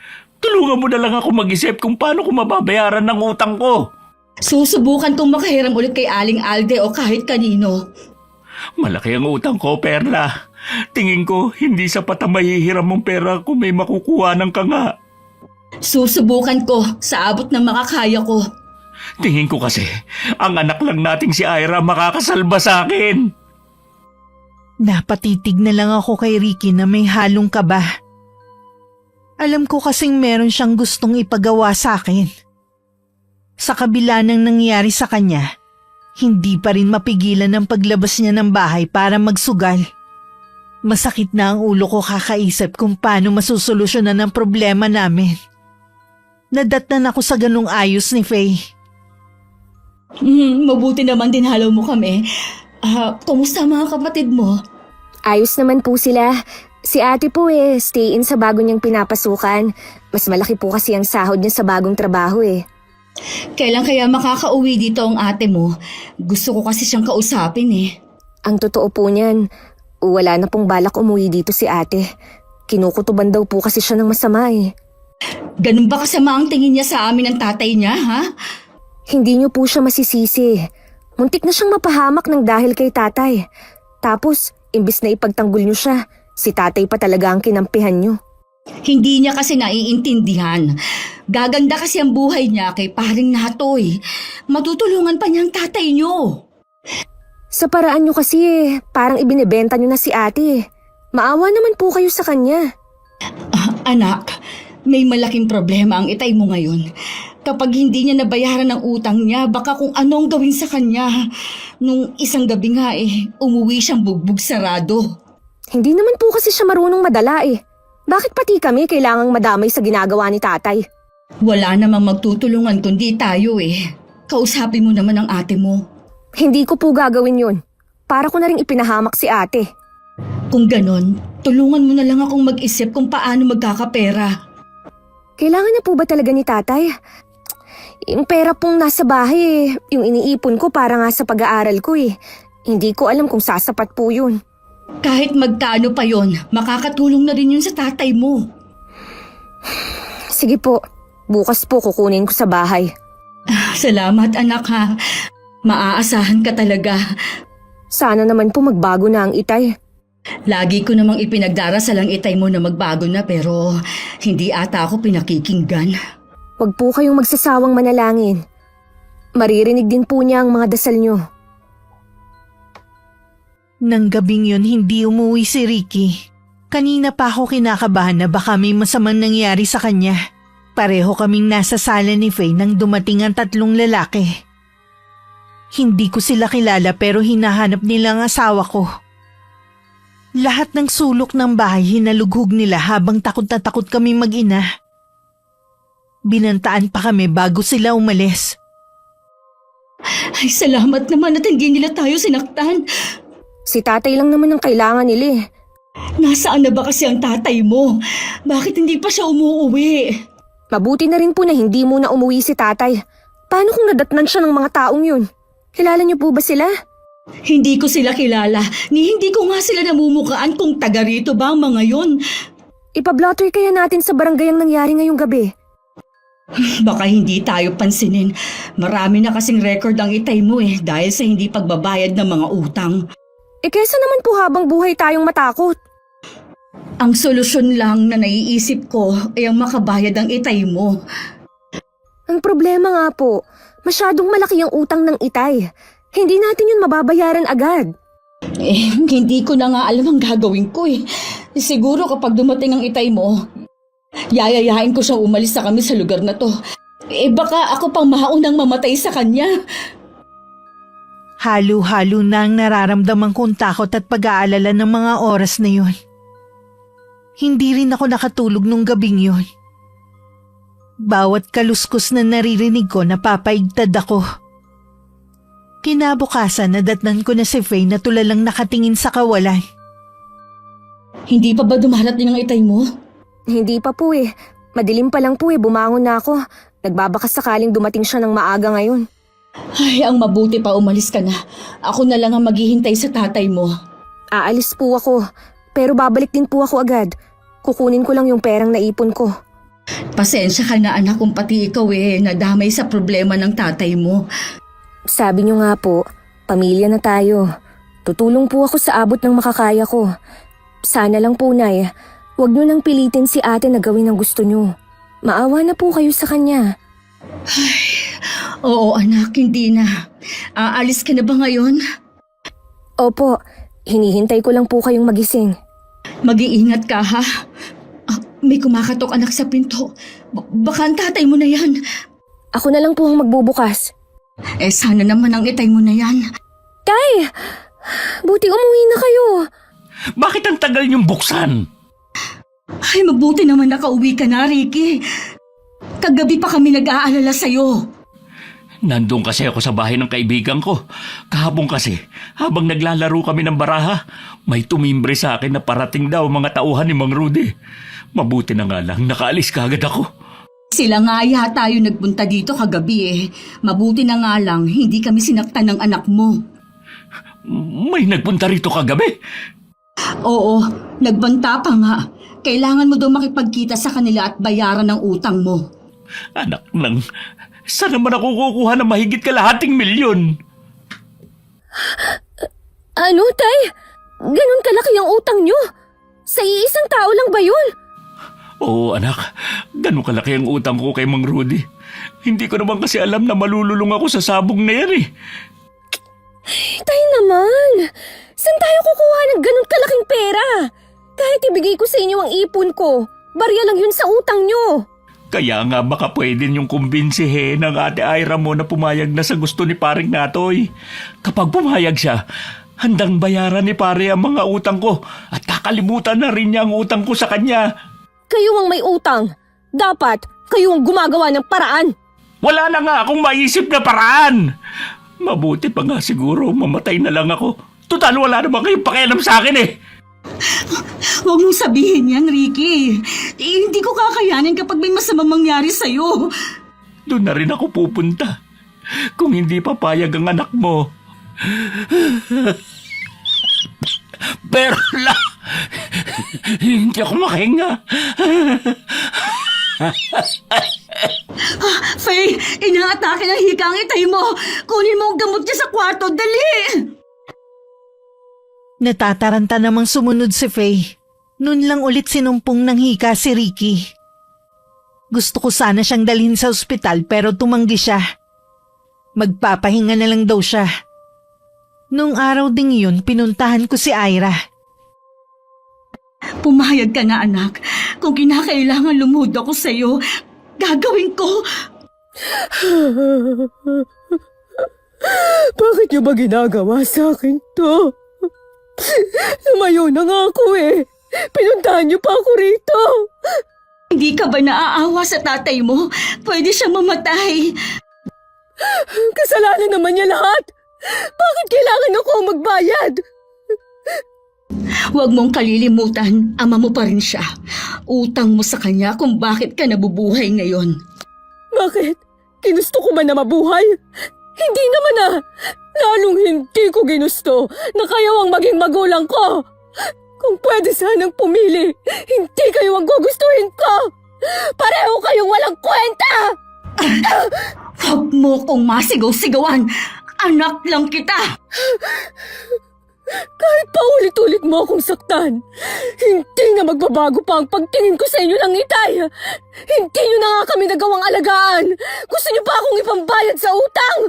Tulungan mo na lang ako mag-isip kung paano ko mababayaran ng utang ko. Susubukan kong makahiram ulit kay Aling Alde o kahit kanino. Malaki ang utang ko, Perla. Tingin ko, hindi sapat ang mahihiram mong pera kung may makukuha ng ka nga. Susubukan ko sa abot ng makakaya ko. Tingin ko kasi, ang anak lang nating si Ira makakasalba sa akin. Napatitig na lang ako kay Ricky na may halong kaba. Alam ko kasing meron siyang gustong ipagawa sa akin. Sa kabila ng nangyari sa kanya, hindi pa rin mapigilan ang paglabas niya ng bahay para magsugal. Masakit na ang ulo ko kakaisip kung paano masusolusyonan ang problema namin. Nadatnan ako sa ganung ayos ni Faye. Mabuti naman din halaw mo kami. Kumusta ang mga kapatid mo? Ayos naman po sila. Si ate po stay in sa bago niyang pinapasukan. Mas malaki po kasi ang sahod niya sa bagong trabaho Kailan kaya makakauwi dito ang ate mo? Gusto ko kasi siyang kausapin Ang totoo po niyan, wala na pong balak umuwi dito si ate. Kinukutuban daw po kasi siya ng masama Ganun ba kasama ang tingin niya sa amin ng tatay niya, ha? Hindi niyo po siya masisisi. Muntik na siyang mapahamak ng dahil kay tatay. Tapos, imbis na ipagtanggol niyo siya, si tatay pa talaga ang kinampihan niyo. Hindi niya kasi naiintindihan. Gaganda kasi ang buhay niya kay paring Natoy. Matutulungan pa niya ang tatay niyo. Sa paraan niyo kasi parang ibinebenta niyo na si ate. Maawa naman po kayo sa kanya. Anak, may malaking problema ang itay mo ngayon. Kapag hindi niya nabayaran ang utang niya, baka kung anong gawin sa kanya. Nung isang gabi nga umuwi siyang bugbog sarado. Hindi naman po kasi siya marunong madala Bakit pati kami kailangang madamay sa ginagawa ni tatay? Wala namang magtutulungan kundi tayo Kausapin mo naman ang ate mo. Hindi ko po gagawin yun. Para ko na rin ipinahamak si ate. Kung ganon, tulungan mo na lang akong mag-isip kung paano magkakapera. Kailangan na po ba talaga ni tatay? Yung pera pong nasa bahay yung iniipon ko para nga sa pag-aaral ko Hindi ko alam kung sasapat po yun. Kahit magkano pa yon, makakatulong na rin yun sa tatay mo. Sige po, bukas po kukunin ko sa bahay. Salamat anak ha. Maaasahan ka talaga. Sana naman po magbago na ang itay. Lagi ko namang ipinagdarasal ang itay mo na magbago na pero hindi ata ako pinakikinggan. Huwag po kayong magsasawang manalangin. Maririnig din po niya ang mga dasal niyo. Nang gabing yun, hindi umuwi si Ricky. Kanina pa ako kinakabahan na baka may masamang nangyari sa kanya. Pareho kaming nasa sala ni Faye nang dumating ang 3 lalaki. Hindi ko sila kilala pero hinahanap nila ang asawa ko. Lahat ng sulok ng bahay hinalughog nila habang takot na takot kami mag-ina. Binantaan pa kami bago sila umalis. Ay salamat naman at hindi nila tayo sinaktan. Si tatay lang naman ang kailangan nila Nasaan na ba kasi ang tatay mo? Bakit hindi pa siya umuwi? Mabuti na rin po na hindi muna umuwi si tatay. Paano kung nadatnan siya ng mga taong yun? Kilala niyo po ba sila? Hindi ko sila kilala, ni hindi ko nga sila namumukaan kung taga rito ba ang mga yun. Ipablotter kaya natin sa barangay ang nangyari ngayong gabi. Baka hindi tayo pansinin. Marami na kasing record ang itay mo dahil sa hindi pagbabayad ng mga utang. Kesa naman po habang buhay tayong matakot. Ang solusyon lang na naiisip ko ay ang makabayad ang itay mo. Ang problema nga po, masyadong malaki ang utang ng itay. Hindi natin yun mababayaran agad. Hindi ko na nga alam ang gagawin ko eh. Siguro kapag dumating ang itay mo, yayayain ko siyang umalis sa kami sa lugar na to. Baka ako pang maunang mamatay sa kanya. Halo-halo na ang nararamdaman kong takot at pag-aalala ng mga oras na yun. Hindi rin ako nakatulog nung gabing yun. Bawat kaluskos na naririnig ko, napapaigtad ako. Kinabukasan, nadatnan ko na si Faye na tulalang nakatingin sa kawalan. Hindi pa ba dumarating ang itay mo? Hindi pa po eh. Madilim pa lang po eh, bumangon na ako. Nagbabakas sakaling dumating siya ng maaga ngayon. Ay, ang mabuti pa umalis ka na. Ako na lang ang maghihintay sa tatay mo. Aalis po ako, pero babalik din po ako agad. Kukunin ko lang yung perang naipon ko. Pasensya ka na anak kung pati ikaw nadamay sa problema ng tatay mo. Sabi niyo nga po, pamilya na tayo. Tutulong po ako sa abot ng makakaya ko. Sana lang po, Nay, huwag niyo nang pilitin si ate na gawin ang gusto niyo. Maawa na po kayo sa kanya. Oo anak, hindi na. Aalis ka na ba ngayon? Opo, hinihintay ko lang po kayong magising. Mag-iingat ka ha. May kumakatok anak sa pinto. Baka ang tatay mo na yan. Ako na lang po ang magbubukas. Sana naman ang itay mo na yan. Tay! Buti umuwi na kayo. Bakit ang tagal niyong buksan? Ay, mabuti naman nakauwi ka na, Ricky. Kagabi pa kami nag-aalala sa'yo. Nandun kasi ako sa bahay ng kaibigan ko. Kahapon kasi, habang naglalaro kami ng baraha, may tumimbre sa akin na parating daw mga tauhan ni Mang Rudy. Mabuti na nga lang, nakaalis kagad ako. Sila nga yata yung nagpunta dito kagabi. Mabuti na nga lang, hindi kami sinaktan ng anak mo. May nagpunta rito kagabi. Oo, nagbanta pa nga. Kailangan mo daw makipagkita sa kanila at bayaran ng utang mo. Anak nang, saan naman ako kukuha ng mahigit kalahating milyon? Ano, Tay? Ganun kalaki ang utang nyo? Sa iisang tao lang ba yun? Oo anak, ganun kalaki ang utang ko kay Mang Rudy. Hindi ko naman kasi alam na malululong ako sa sabong na yan eh. Tay naman, saan tayo kukuha ng ganun kalaking pera? Kahit ibigay ko sa inyo ang ipon ko, barya lang yun sa utang nyo. Kaya nga baka pwede niyong kumbinsihin ng ate Ira mo na pumayag na sa gusto ni paring Natoy. Kapag pumayag siya, handang bayaran ni pare ang mga utang ko at kakalimutan na rin niya ang utang ko sa kanya. Kayo ang may utang. Dapat kayo ang gumagawa ng paraan. Wala na nga akong maisip na paraan. Mabuti pa nga siguro mamatay na lang ako. Total wala naman kayong pakialam sa akin eh. Huwag mong sabihin yan, Ricky. Hindi ko kakayanin kapag may masamang mangyari sa'yo. Doon na rin ako pupunta. Kung hindi papayag ang anak mo. Pero hindi ako makahinga. Faye, inaatake ng hika ang itay mo. Kunin mo ang gamot niya sa kwarto, dali! Natataranta namang sumunod si Faye. Noon lang ulit sinumpong ng hika si Ricky. Gusto ko sana siyang dalhin sa ospital pero tumanggi siya. Magpapahinga na lang daw siya. Noong araw ding yun, pinuntahan ko si Ira. Pumayag ka na, anak. Kung kinakailangan lumuhod ako sa'yo, gagawin ko. Bakit niyo ba ginagawa sa akin to? Lumayo na nga ako eh. Pinuntahan niyo pa ako rito. Hindi ka ba naaawa sa tatay mo? Pwede siya mamatay. Kasalanan naman niya lahat. Bakit kailangan ako magbayad? Huwag mong kalilimutan, ama mo pa rin siya. Utang mo sa kanya kung bakit ka nabubuhay ngayon. Bakit? Ginusto ko ba na mabuhay? Hindi naman ah. Lalong hindi ko ginusto na kayo ang maging magulang ko. Kung pwede sanang pumili, hindi kayo ang gugustuhin ko. Pareho kayong walang kwenta! Huwag mo kong masigaw-sigawan. Anak lang kita. Kahit paulit-ulit mo akong saktan, hindi na magbabago pa ang pagtingin ko sa inyo ng itay. Hindi nyo na nga kami nagawang alagaan. Gusto nyo pa akong ipambayad sa utang?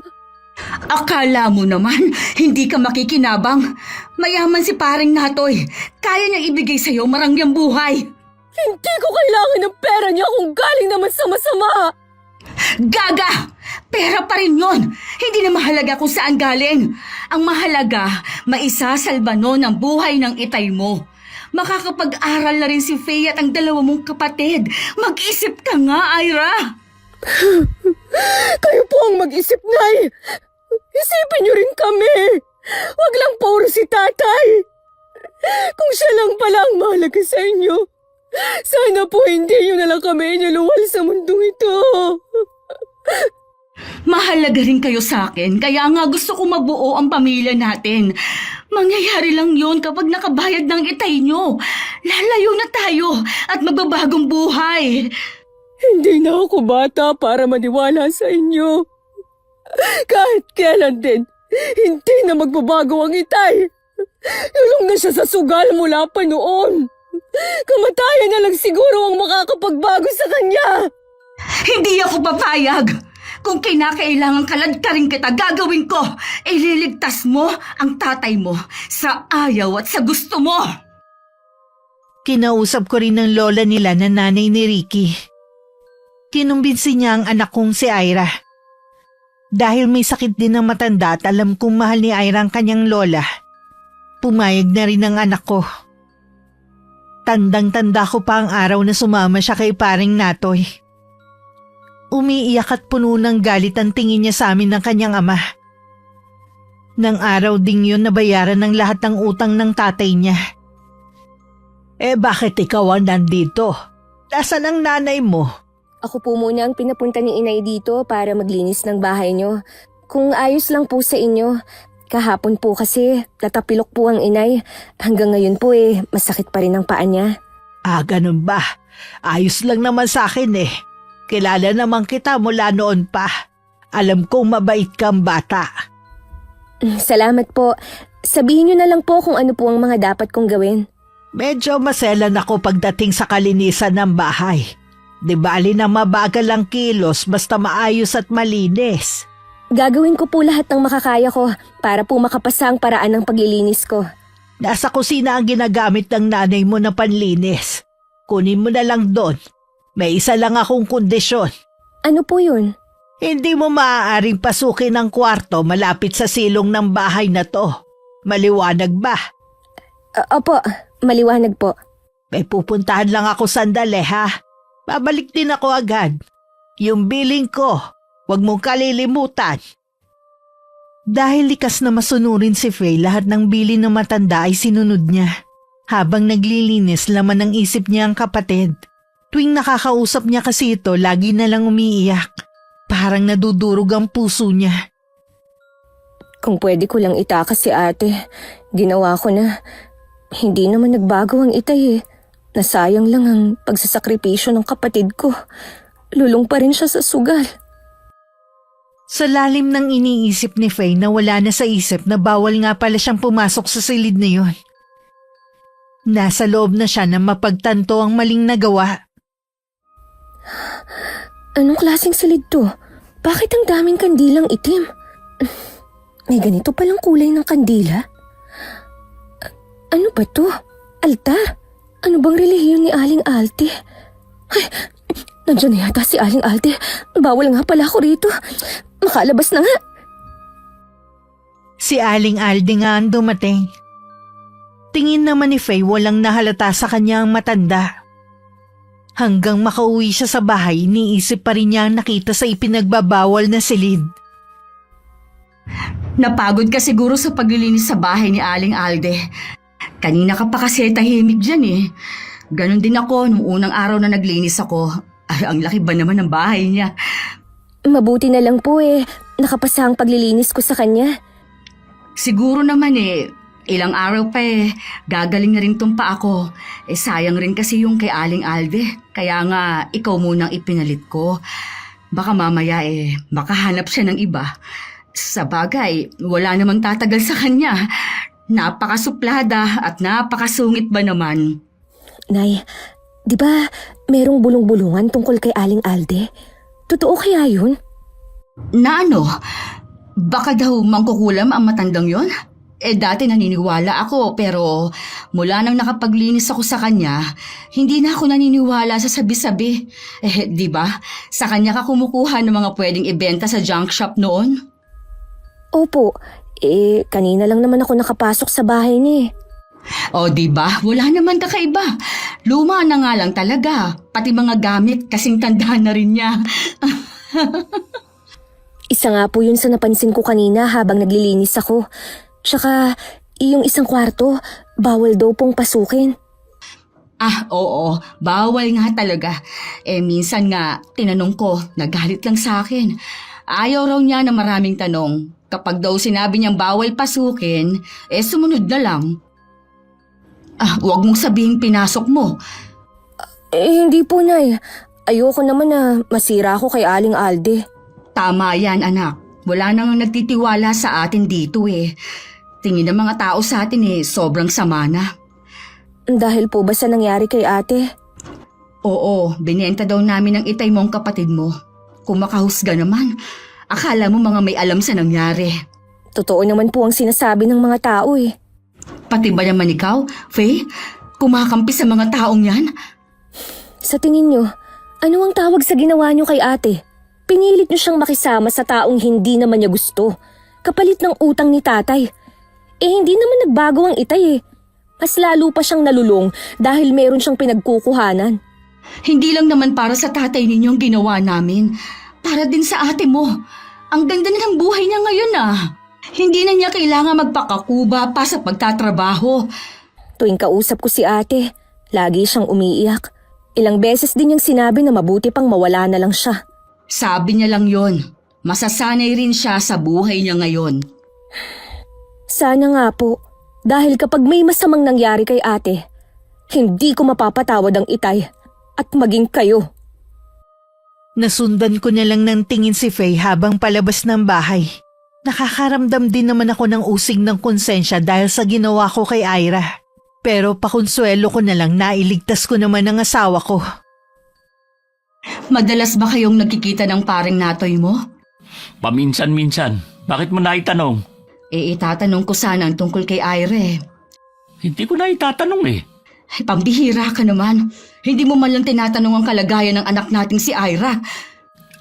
Akala mo naman, hindi ka makikinabang. Mayaman si paring Natoy. Kaya niyang ibigay sa'yo marangyang buhay. Hindi ko kailangan ng pera niya kung galing naman sa masama. Gaga! Pera pa rin yon. Hindi na mahalaga kung saan galing. Ang mahalaga, maisasalba nun ang buhay ng itay mo. Makakapag-aral na rin si Faye at ang dalawa mong kapatid. Mag-isip ka nga, Ira. Kayo po ang mag-isip, Nay. Isipin niyo rin kami. Huwag lang puro si tatay. Kung siya lang pala ang mahalaga sa inyo, sana po hindi niyo na lang kami inuluwal sa mundong ito. Mahalaga rin kayo sa akin, kaya nga gusto ko mabuo ang pamilya natin. Mangyayari lang yun kapag nakabayad ng itay nyo. Lalayo na tayo at magbabagong buhay. Hindi na ako bata para maniwala sa inyo. Kahit kailan din, hindi na magbabago ang itay. Lulong na siya sa sugal mula pa noon. Kamatayan na lang siguro ang makakapagbago sa kanya. Hindi ako papayag. Kung kinakailangan kaladkarin kita, gagawin ko. Ililigtas mo ang tatay mo sa ayaw at sa gusto mo. Kinausap ko rin ng lola nila na nanay ni Ricky. Kinumbinsi niya ang anak kong si Ira. Dahil may sakit din ng matanda at alam kong mahal ni Ira ang kanyang lola, pumayag na rin ang anak ko. Tandang-tanda ko pa ang araw na sumama siya kay paring Natoy. Umiiyak at puno ng galit ang tingin niya sa amin ng kanyang ama. Nang araw ding yun nabayaran ng lahat ng utang ng tatay niya. Bakit ikaw ang nandito? Nasaan ang nanay mo? Ako po muna ang pinapunta ni inay dito para maglinis ng bahay nyo. Kung ayos lang po sa inyo, kahapon po kasi natapilok po ang inay. Hanggang ngayon po masakit pa rin ang paa niya. Ganun ba? Ayos lang naman sa akin Kilala naman kita mula noon pa. Alam kong mabait kang bata. Salamat po. Sabihin nyo na lang po kung ano po ang mga dapat kong gawin. Medyo maselan ako pagdating sa kalinisan ng bahay. Di bali na mabagal ang kilos basta maayos at malinis. Gagawin ko po lahat ng makakaya ko para po makapasa ang paraan ng paglilinis ko. Nasa kusina ang ginagamit ng nanay mo na panlinis. Kunin mo na lang doon. May isa lang akong kondisyon. Ano po yun? Hindi mo maaaring pasukin ang kwarto malapit sa silong ng bahay na to. Maliwanag ba? Opo, maliwanag po. May pupuntahan lang ako sandali ha. Babalik din ako agad. Yung billing ko, huwag mong kalilimutan. Dahil likas na masunurin si Faye, lahat ng bilin ng matanda ay sinunod niya. Habang naglilinis, laman ng isip niya ang kapatid. Tuwing nakakausap niya kasi ito, lagi na lang umiiyak. Parang nadudurog ang puso niya. Kung pwede ko lang itakas si ate, ginawa ko na. Hindi naman nagbago ang itay Nasayang lang ang pagsasakripisyo ng kapatid ko. Lulong pa rin siya sa sugal. Sa lalim ng iniisip ni Faye na wala na sa isip na bawal nga pala siyang pumasok sa silid na yun. Nasa loob na siya na mapagtanto ang maling nagawa. Anong klaseng silid to? Bakit ang daming kandilang itim? May ganito palang kulay ng kandila? Ano ba to? Altar? Ano bang relihiyon ni Aling Alte? Ay, nandiyan na yata si Aling Alte. Bawal nga pala ako rito. Makalabas na nga. Si Aling Alde nga ang dumating. Tingin naman ni Faye walang nahalata sa kanya ang matanda. Hanggang makauwi siya sa bahay, iniisip pa rin niya ang nakita sa ipinagbabawal na silid. Napagod ka siguro sa paglilinis sa bahay ni Aling Alde. Kanina ka pa kasi tahimik dyan Ganon din ako nung unang araw na naglinis ako. Ay, ang laki ba naman ng bahay niya? Mabuti na lang po nakapasa ang paglilinis ko sa kanya. Siguro naman ilang araw pa gagaling na rin tong pa ako. Sayang rin kasi yung kay Aling Alde. Kaya nga, ikaw munang ipinalit ko. Baka mamaya makahanap siya ng iba. Sa bagay, wala namang tatagal sa kanya. Napakasuplada at napakasungit ba naman? Nay, di ba merong bulong-bulungan tungkol kay Aling Alde? Totoo kaya yun? Na ano? Baka daw mangkukulam ang matandang yon? Dati naniniwala ako pero mula nang nakapaglinis ako sa kanya, hindi na ako naniniwala sa sabi-sabi. Di ba? Sa kanya ka kumukuha ng mga pwedeng ibenta sa junk shop noon? Opo, kanina lang naman ako nakapasok sa bahay niya. O di ba? Wala naman kakaiba. Luma na nga lang talaga. Pati mga gamit kasing tandaan na rin niya. Isa nga po yun sa napansin ko kanina habang naglilinis ako. Tsaka, yung isang kwarto, bawal daw pong pasukin. Oo, bawal nga talaga. Minsan nga, tinanong ko, nagalit lang sa akin. Ayaw raw niya na maraming tanong. Kapag daw sinabi niyang bawal pasukin, sumunod na lang. Huwag mong sabihing pinasok mo. Hindi po, Nay. Ayoko naman na masira ako kay Aling Alde. Tama yan, anak. Wala nang nagtitiwala sa atin dito Tingin ng mga tao sa atin sobrang sama na. Dahil po ba sa nangyari kay ate? Oo, binenta daw namin ang itay mong kapatid mo. Kung makahusga naman, akala mo mga may alam sa nangyari. Totoo naman po ang sinasabi ng mga tao Pati ba naman ikaw, Faye? Kumakampi sa mga taong yan? Sa tingin nyo, ano ang tawag sa ginawa nyo kay ate? Pinilit nyo siyang makisama sa taong hindi naman niya gusto. Kapalit ng utang ni tatay. Hindi naman nagbago ang itay Mas lalo pa siyang nalulong dahil meron siyang pinagkukuhanan. Hindi lang naman para sa tatay ninyo ang ginawa namin. Para din sa ate mo. Ang ganda na ng buhay niya ngayon Hindi na niya kailangan magpakakuba pa sa pagtatrabaho. Tuwing kausap ko si ate, lagi siyang umiiyak. Ilang beses din niyang sinabi na mabuti pang mawala na lang siya. Sabi niya lang yon. Masasanay rin siya sa buhay niya ngayon. Sana nga po, dahil kapag may masamang nangyari kay ate, hindi ko mapapatawad ang itay at maging kayo. Nasundan ko na lang ng tingin si Faye habang palabas ng bahay. Nakakaramdam din naman ako ng usig ng konsensya dahil sa ginawa ko kay Ira. Pero pakonsuelo ko na lang na iligtas ko naman ang asawa ko. Madalas ba kayong nagkikita ng paring natoy mo? Paminsan-minsan. Bakit mo naitanong? Itatanong ko sana ang tungkol kay Ira Hindi ko na itatanong Pambihira ka naman. Hindi mo man lang tinatanong ang kalagayan ng anak nating si Ira.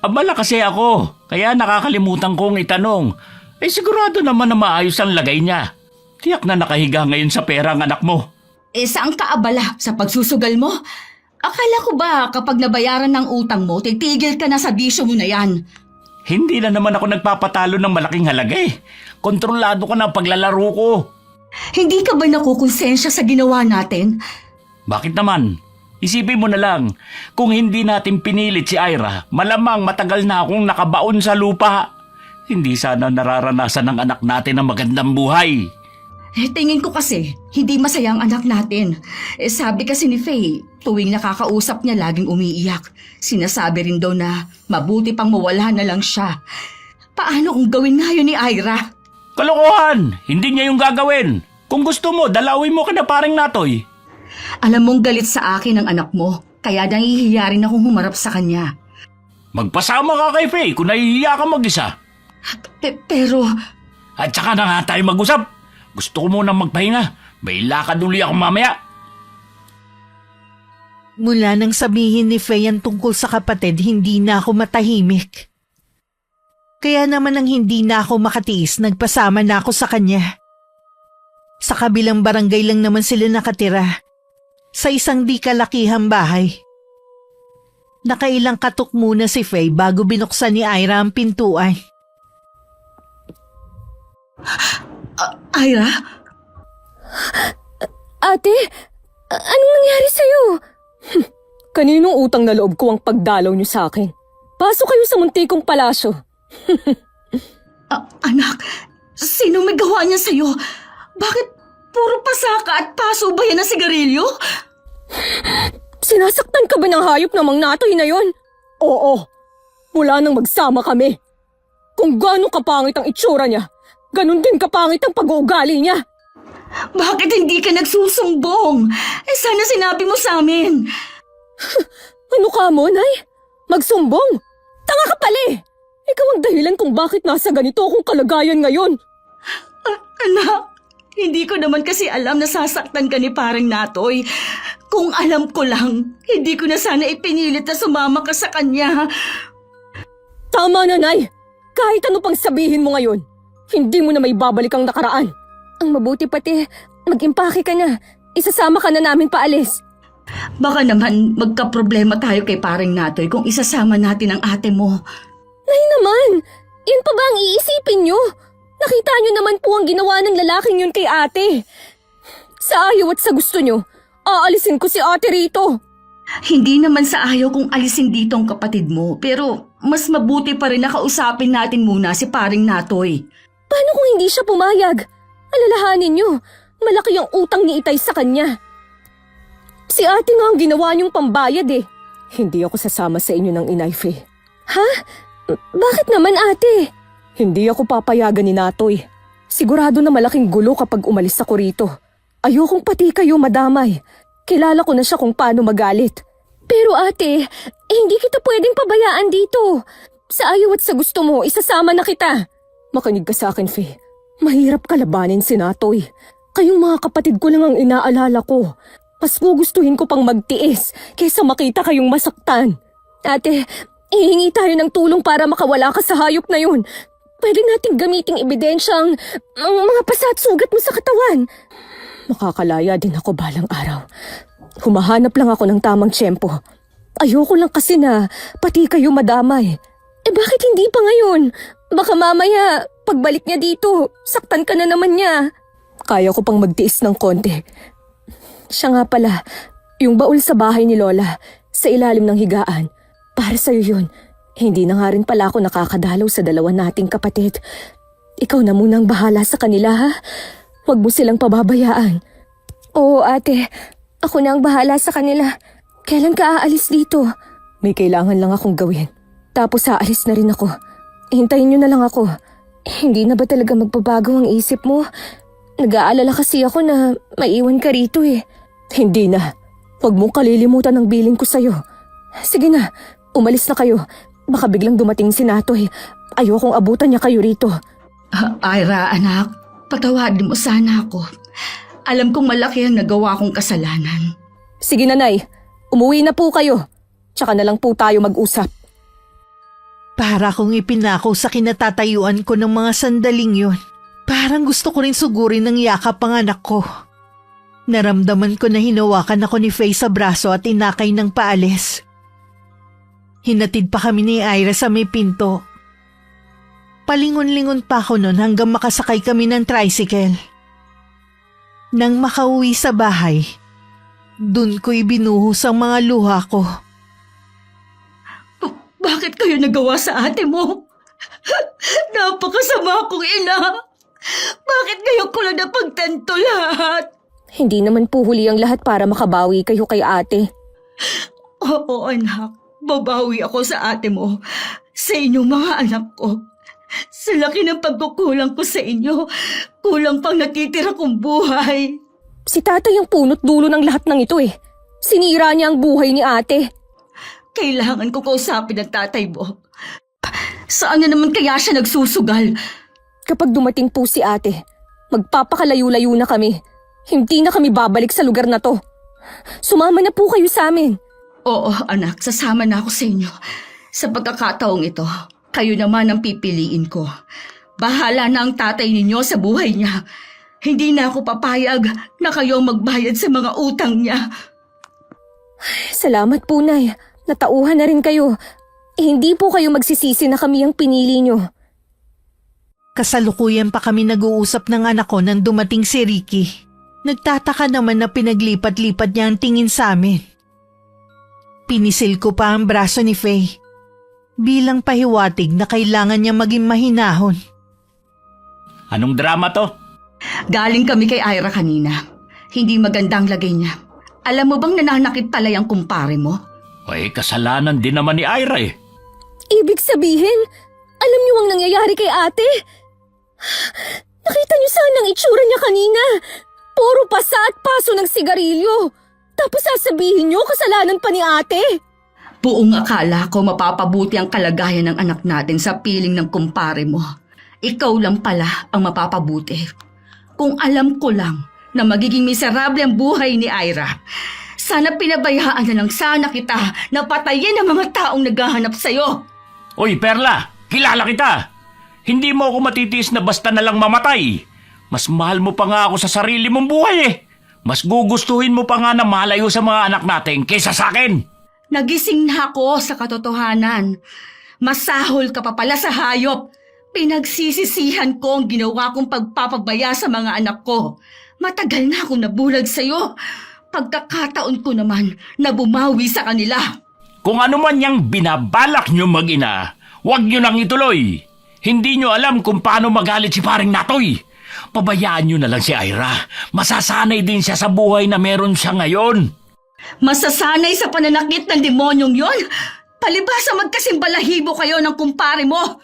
Abala kasi ako, kaya nakakalimutan kong itanong. Sigurado naman na maayos ang lagay niya. Tiyak na nakahiga ngayon sa pera ang anak mo. Saan ka abala? Sa pagsusugal mo? Akala ko ba kapag nabayaran ng utang mo, titigil ka na sa bisyo mo na yan? Hindi na naman ako nagpapatalo ng malaking halaga Kontrolado ko na ang paglalaro ko. Hindi ka ba nakukonsensya sa ginawa natin? Bakit naman? Isipin mo na lang, kung hindi natin pinilit si Ira, malamang matagal na akong nakabaon sa lupa. Hindi sana nararanasan ng anak natin ang magandang buhay. Tingin ko kasi, hindi masaya ang anak natin. Sabi kasi ni Faye, tuwing nakakausap niya laging umiiyak. Sinasabi rin daw na mabuti pang mawala na lang siya. Paano kung gawin nga yun ni Ira? Kalokohan! Hindi niya yung gagawin. Kung gusto mo, dalawin mo ka na paring natoy. Alam mong galit sa akin ang anak mo, kaya nahihiya rin akong humarap sa kanya. Magpasama ka kay Faye kung nahihiya ka mag-isa. Pero... At saka na nga tayo mag-usap. Gusto ko munang magpahinga. May lakad uli ako mamaya. Mula nang sabihin ni Faye ang tungkol sa kapatid, hindi na ako matahimik. Kaya naman nang hindi na ako makatiis, nagpasama na ako sa kanya. Sa kabilang barangay lang naman sila nakatira. Sa isang di kalakihang bahay. Nakailang katok muna si Faye bago binuksan ni Ira ang pintuan. Ira? Ate, anong nangyari sa'yo? Kaninong utang na loob ko ang pagdalaw niyo sa akin? Pasok kayo sa muntikong palasyo. Anak, sino may gawa niya sa'yo? Bakit puro pasaka at paso ba yan na sigarilyo? Sinasaktan ka ba ng hayop namang natoy na yon? Oo, mula nang magsama kami. Kung gaano kapangit ang itsura niya, ganun din kapangit ang pag-uugali niya. Bakit hindi ka nagsusumbong? Sana sinabi mo sa amin. Ano ka mo, Nay? Magsumbong? Tanga ka pala eh! Ikaw ang dahilan kung bakit nasa ganito akong kalagayan ngayon. Anak, hindi ko naman kasi alam na sasaktan ka ni Parang Natoy. Kung alam ko lang, hindi ko na sana ipinilit na sumama ka sa kanya. Tama na, Nay! Kahit ano pang sabihin mo ngayon, hindi mo na may babalik ang nakaraan. Ang mabuti pati, mag-impake ka na. Isasama ka na namin paalis. Baka naman magka-problema tayo kay Parang Natoy kung isasama natin ang ate mo. Nay naman! Yun pa ba ang iisipin nyo? Nakita nyo naman po ang ginawa ng lalaking yun kay ate. Sa ayaw at sa gusto nyo, aalisin ko si ate rito. Hindi naman sa ayaw kung alisin dito ang kapatid mo, pero mas mabuti pa rin na kausapin natin muna si Parang Natoy. Paano kung hindi siya pumayag? Alalahanin nyo, malaki ang utang ni Itay sa kanya. Si ate nga ang ginawa niyong pambayad eh. Hindi ako sasama sa inyo ng Inay Faye. Ha? Bakit naman ate? Hindi ako papayagan ni Natoy. Sigurado na malaking gulo kapag umalis ako rito. Ayokong pati kayo madamay. Kilala ko na siya kung paano magalit. Pero ate, hindi kita pwedeng pabayaan dito. Sa ayaw at sa gusto mo, isasama na kita. Makinig ka sa akin, Faye. Mahirap kalabanin si Natoy. Kayong mga kapatid ko lang ang inaalala ko. Mas gugustuhin ko pang magtiis kaysa makita kayong masaktan. Ate, hihingi tayo ng tulong para makawala ka sa hayop na yun. Pwede nating gamiting ebidensyang ang mga pasa at sugat mo sa katawan. Makakalaya din ako balang araw. Humahanap lang ako ng tamang tiyempo. Ayoko lang kasi na pati kayo madamay. Bakit hindi pa ngayon? Baka mamaya, pagbalik niya dito, saktan ka na naman niya. Kaya ko pang magtiis ng konti. Siya nga pala, yung baul sa bahay ni Lola, sa ilalim ng higaan. Para sa'yo yun. Hindi na nga rin pala ako nakakadalaw sa dalawa nating kapatid. Ikaw na munang bahala sa kanila, ha? Huwag mo silang pababayaan. Oo, ate. Ako na ang bahala sa kanila. Kailan ka aalis dito? May kailangan lang akong gawin. Tapos aalis na rin ako. Hintayin niyo na lang ako. Hindi na ba talaga magbabago ang isip mo? Nag-aalala kasi ako na maiwan ka rito eh. Hindi na. Huwag mong kalilimutan ang bilin ko sa'yo. Sige na, umalis na kayo. Baka biglang dumating si Natoy. Ayokong abutan niya kayo rito. Ira, anak, patawadin mo sana ako. Alam kong malaki ang nagawa kong kasalanan. Sige nanay, umuwi na po kayo. Tsaka na lang po tayo mag-usap. Para kong ipinako sa kinatatayuan ko ng mga sandaling yun. Parang gusto ko rin sugurin ng yakap ang anak ko. Naramdaman ko na hinawakan ako ni Faye sa braso at inakay ng paalis. Hinatid pa kami ni Ira sa may pinto. Palingon-lingon pa ako nun hanggang makasakay kami ng tricycle. Nang makauwi sa bahay, dun ko ibinuhos ang mga luha ko. Bakit kayo nagawa sa ate mo? Napakasama kong ina. Bakit ngayon ko lang napagtanto lahat? Hindi naman po huli ang lahat para makabawi kayo kay ate. Oo, anak. Babawi ako sa ate mo. Sa inyong mga anak ko. Sa laki ng pagkukulang ko sa inyo, kulang pang natitira kong buhay. Si tatay ang punot dulo ng lahat ng ito eh. Sinira niya ang buhay ni ate. Kailangan ko kausapin ang tatay mo. Saan na naman kaya siya nagsusugal? Kapag dumating po si ate, magpapakalayo-layo na kami. Hindi na kami babalik sa lugar na to. Sumama na po kayo sa amin. Oo, anak, sasama na ako sa inyo. Sa pagkakataong ito, kayo naman ang pipiliin ko. Bahala na ang tatay ninyo sa buhay niya. Hindi na ako papayag na kayo ang magbayad sa mga utang niya. Salamat po, Nay. Natauhan na rin kayo. Hindi po kayo magsisisi na kami ang pinili nyo. Kasalukuyan pa kami nag-uusap ng anak ko nang dumating si Ricky. Nagtataka naman na pinaglipat-lipat niya ang tingin sa amin. Pinisil ko pa ang braso ni Faye. Bilang pahiwatig na kailangan niya maging mahinahon. Anong drama to? Galing kami kay Ira kanina. Hindi magandang lagay niya. Alam mo bang nananakit pala yung kumpare mo? Kasalanan din naman ni Ira eh. Ibig sabihin, alam niyo ang nangyayari kay ate? Nakita niyo sana ang itsura niya kanina. Puro pasa at paso ng sigarilyo. Tapos sasabihin niyo kasalanan pa ni ate. Buong akala ko mapapabuti ang kalagayan ng anak natin sa piling ng kumpare mo. Ikaw lang pala ang mapapabuti. Kung alam ko lang na magiging miserable ang buhay ni Ira, sana pinabayaan na lang sana kita na patayin ang mga taong naghahanap sa'yo. Oy, Perla, kilala kita. Hindi mo ako matitiis na basta na lang mamatay. Mas mahal mo pa nga ako sa sarili mong buhay eh. Mas gugustuhin mo pa nga na malayo sa mga anak natin kaysa sa akin. Nagising na ako sa katotohanan. Masahol ka pa pala sa hayop. Pinagsisisihan ko ang ginawa kong pagpapabaya sa mga anak ko. Matagal na akong nabulag sa'yo. Pagkakataon ko naman na bumawi sa kanila. Kung ano man yang binabalak nyo mag-ina, huwag nyo nang ituloy. Hindi nyo alam kung paano magalit si paring Natoy. Pabayaan nyo na lang si Ira. Masasanay din siya sa buhay na meron siya ngayon. Masasanay sa pananakit ng demonyong yon? Palibhasa magkasimbalahibo kayo ng kumpare mo.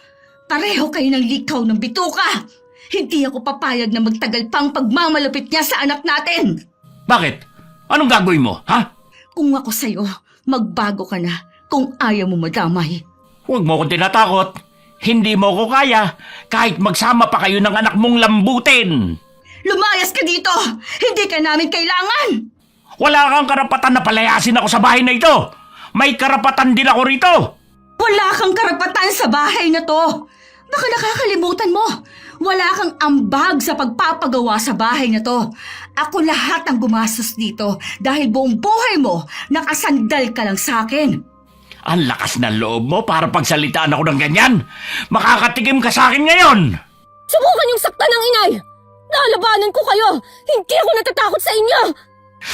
Pareho kayo ng likaw ng bituka. Hindi ako papayag na magtagal pang pagmamalupit niya sa anak natin. Bakit? Anong gagawin mo, ha? Kung ako sa'yo, magbago ka na kung ayaw mo madamay. Huwag mo akong tinatakot. Hindi mo ko kaya kahit magsama pa kayo ng anak mong lambutin. Lumayas ka dito! Hindi ka namin kailangan! Wala kang karapatan na palayasin ako sa bahay na ito. May karapatan din ako rito. Wala kang karapatan sa bahay na to. Baka nakakalimutan mo. Wala kang ambag sa pagpapagawa sa bahay na to. Ako lahat ang gumastos dito dahil buong buhay mo nakasandal ka lang sa akin. Ang lakas ng loob mo para pagsalitaan ako ng ganyan. Makakatikim ka sa akin ngayon. Subukan yung sakta ng inay. Lalabanan ko kayo. Hindi ako natatakot sa inyo.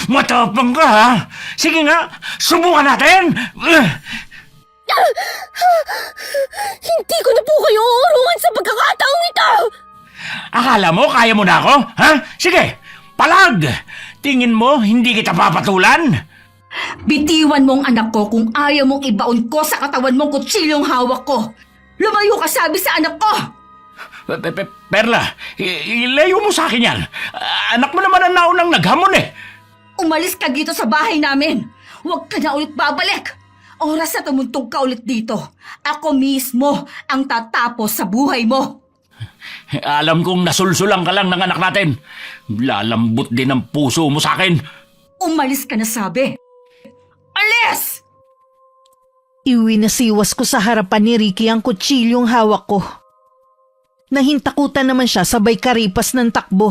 Matapang ka, ha? Sige nga, subukan natin. Hindi ko na po kayo uurungan sa pagkakataong ito. Akala mo kaya mo na ako, ha? Sige, palag. Tingin mo hindi kita papatulan? Bitiwan mo ang anak ko kung ayaw mong ibaon ko sa katawan mong kutsilyong hawak ko. Lumayo ka sabi sa anak ko. Perla, ilayo mo sa akin yan. Anak mo naman ang naunang naghamon eh. Umalis ka dito sa bahay namin. Huwag ka na ulit babalik. Oras na tumuntog ka ulit dito. Ako mismo ang tatapos sa buhay mo. Alam kong nasulsulang ka lang ng anak natin. Lalambot din ang puso mo sa akin. Umalis ka na sabi. Alis! Iwinasiwas ko sa harapan ni Ricky ang kutsilyong hawak ko. Nahintakutan naman siya sabay karipas ng takbo.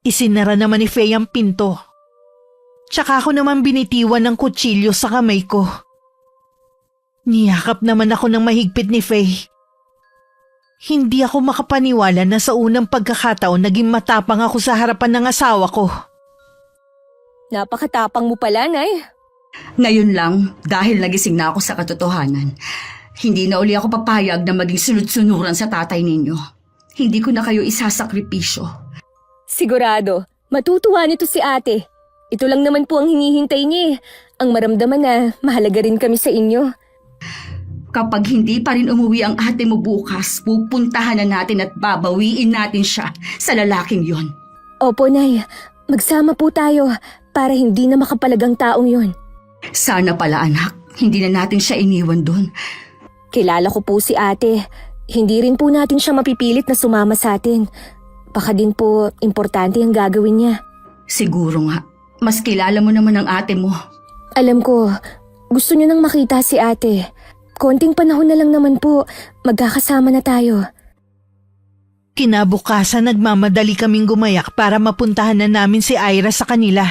Isinara naman ni Faye ang pinto. Tsaka ako naman binitiwan ng kutsilyo sa kamay ko. Niyakap naman ako ng mahigpit ni Faye. Hindi ako makapaniwala na sa unang pagkakataon naging matapang ako sa harapan ng asawa ko. Napakatapang mo pala, Nay. Ngayon lang, dahil nagising na ako sa katotohanan, hindi na uli ako papayag na maging sunod-sunuran sa tatay ninyo. Hindi ko na kayo isasakripisyo. Sigurado, matutuwa nito si ate. Ito lang naman po ang hinihintay niya eh. Ang maramdaman na mahalaga rin kami sa inyo. Kapag hindi pa rin umuwi ang ate mo bukas, pupuntahan na natin at babawiin natin siya sa lalaking yon. Opo, Nay. Magsama po tayo para hindi na makapalagang taong yon. Sana pala anak, hindi na natin siya iniwan doon. Kilala ko po si ate. Hindi rin po natin siya mapipilit na sumama sa atin. Baka din po importante ang gagawin niya. Siguro nga, mas kilala mo naman ang ate mo. Alam ko, gusto niyo nang makita si ate. Konting panahon na lang naman po, magkakasama na tayo. Kinabukasan nagmamadali kaming gumayak para mapuntahan na namin si Ira sa kanila.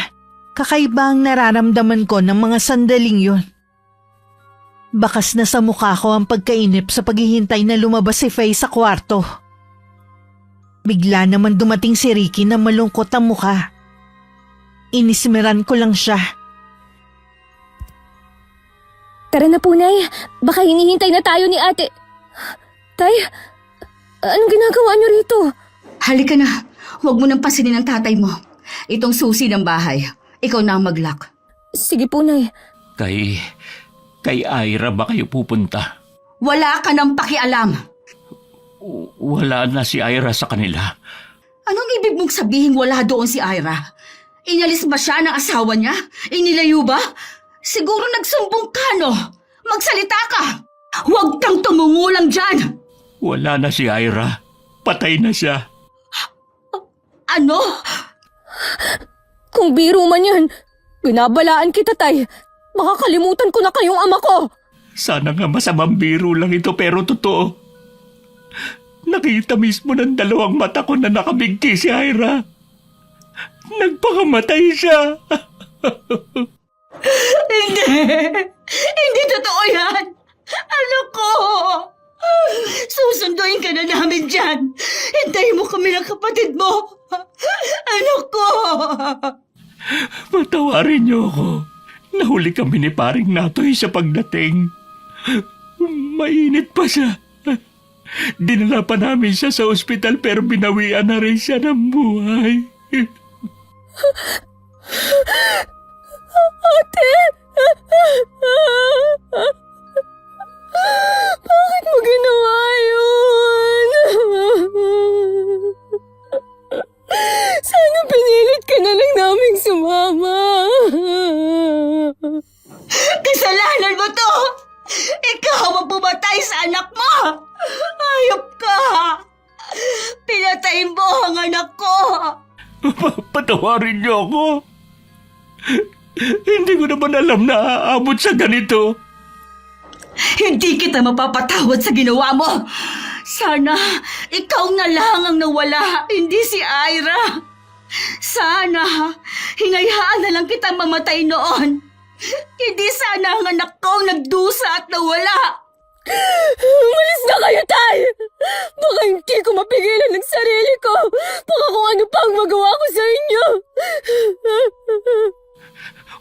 Kakaiba ang nararamdaman ko ng mga sandaling yon. Bakas na sa mukha ko ang pagkainip sa paghihintay na lumabas si Faye sa kwarto. Bigla naman dumating si Ricky na malungkot ang mukha. Inismeran ko lang siya. Tara na po, Nay. Baka hinihintay na tayo ni ate. Tay, anong ginagawa niyo rito? Halika na, huwag mo nang pansinin ang tatay mo. Itong susi ng bahay, ikaw na ang mag-lock. Sige po, Nay. Kay Ira ba kayo pupunta? Wala ka nang pakialam. Wala na si Ira sa kanila. Anong ibig mong sabihin wala doon si Ira? Inalis ba siya ng asawa niya? Inilayo ba? Siguro nagsumbong ka, no? Magsalita ka! Huwag kang tumungulang dyan! Wala na si Ira. Patay na siya. Ano? Kung biro man yan, binabalaan kita, Tay. Baka kalimutan ko na kayong ama ko. Sana nga masamang biro lang ito pero totoo. Nakita mismo ng dalawang mata ko na nakabigti si Ira. Nagpakamatay siya. Hindi! Hindi totoo yan! Ano ko? Susunduin ka na namin dyan! Hintayin mo kami ng kapatid mo! Ano ko? Patawarin niyo ako. Nahuli kami ni paring Natoy sa pagdating. Mainit pa siya. Dinala pa namin siya sa ospital pero binawian na rin siya ng buhay. Ate! Bakit mo ginawa yun? Sana pinilit ka na lang naming sumama. Kasalanan mo to! Ikaw ang pumatay sa anak mo! Hayop ka! Pinatay mo ang anak ko! Patawarin niyo ako. Hindi ko naman alam na aabot sa ganito. Hindi kita mapapatawad sa ginawa mo! Sana ikaw na lang ang nawala, hindi si Ira. Sana hinayaan na lang kitang mamatay noon. Hindi sana ang anak ko ang nagdusa at nawala. Umalis na kayo, Tay! Baka hindi ko mapigilan ng sarili ko. Baka kung ano pa ang magawa ko sa inyo.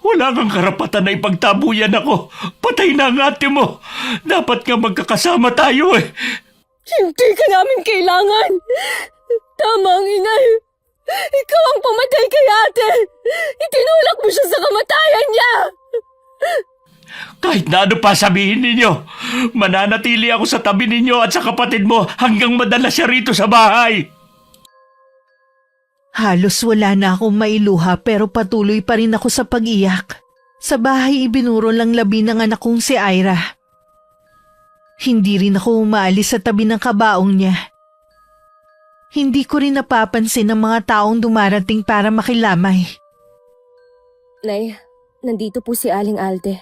Wala kang karapatan na ipagtabuyan ako. Patay na ang ate mo. Dapat nga magkakasama tayo eh. Hindi ka namin kailangan. Tama ang inay. Ikaw ang pumatay kay ate. Itinulak mo siya sa kamatayan niya. Kahit na ano pa sabihin ninyo, mananatili ako sa tabi ninyo at sa kapatid mo hanggang madala siya rito sa bahay. Halos wala na akong mailuha pero patuloy pa rin ako sa pag-iyak. Sa bahay ibinuro lang labi ng anak kong si Ira. Hindi rin ako umaalis sa tabi ng kabaong niya. Hindi ko rin napapansin ang mga taong dumarating para makilamay. Nay, nandito po si Aling Alde.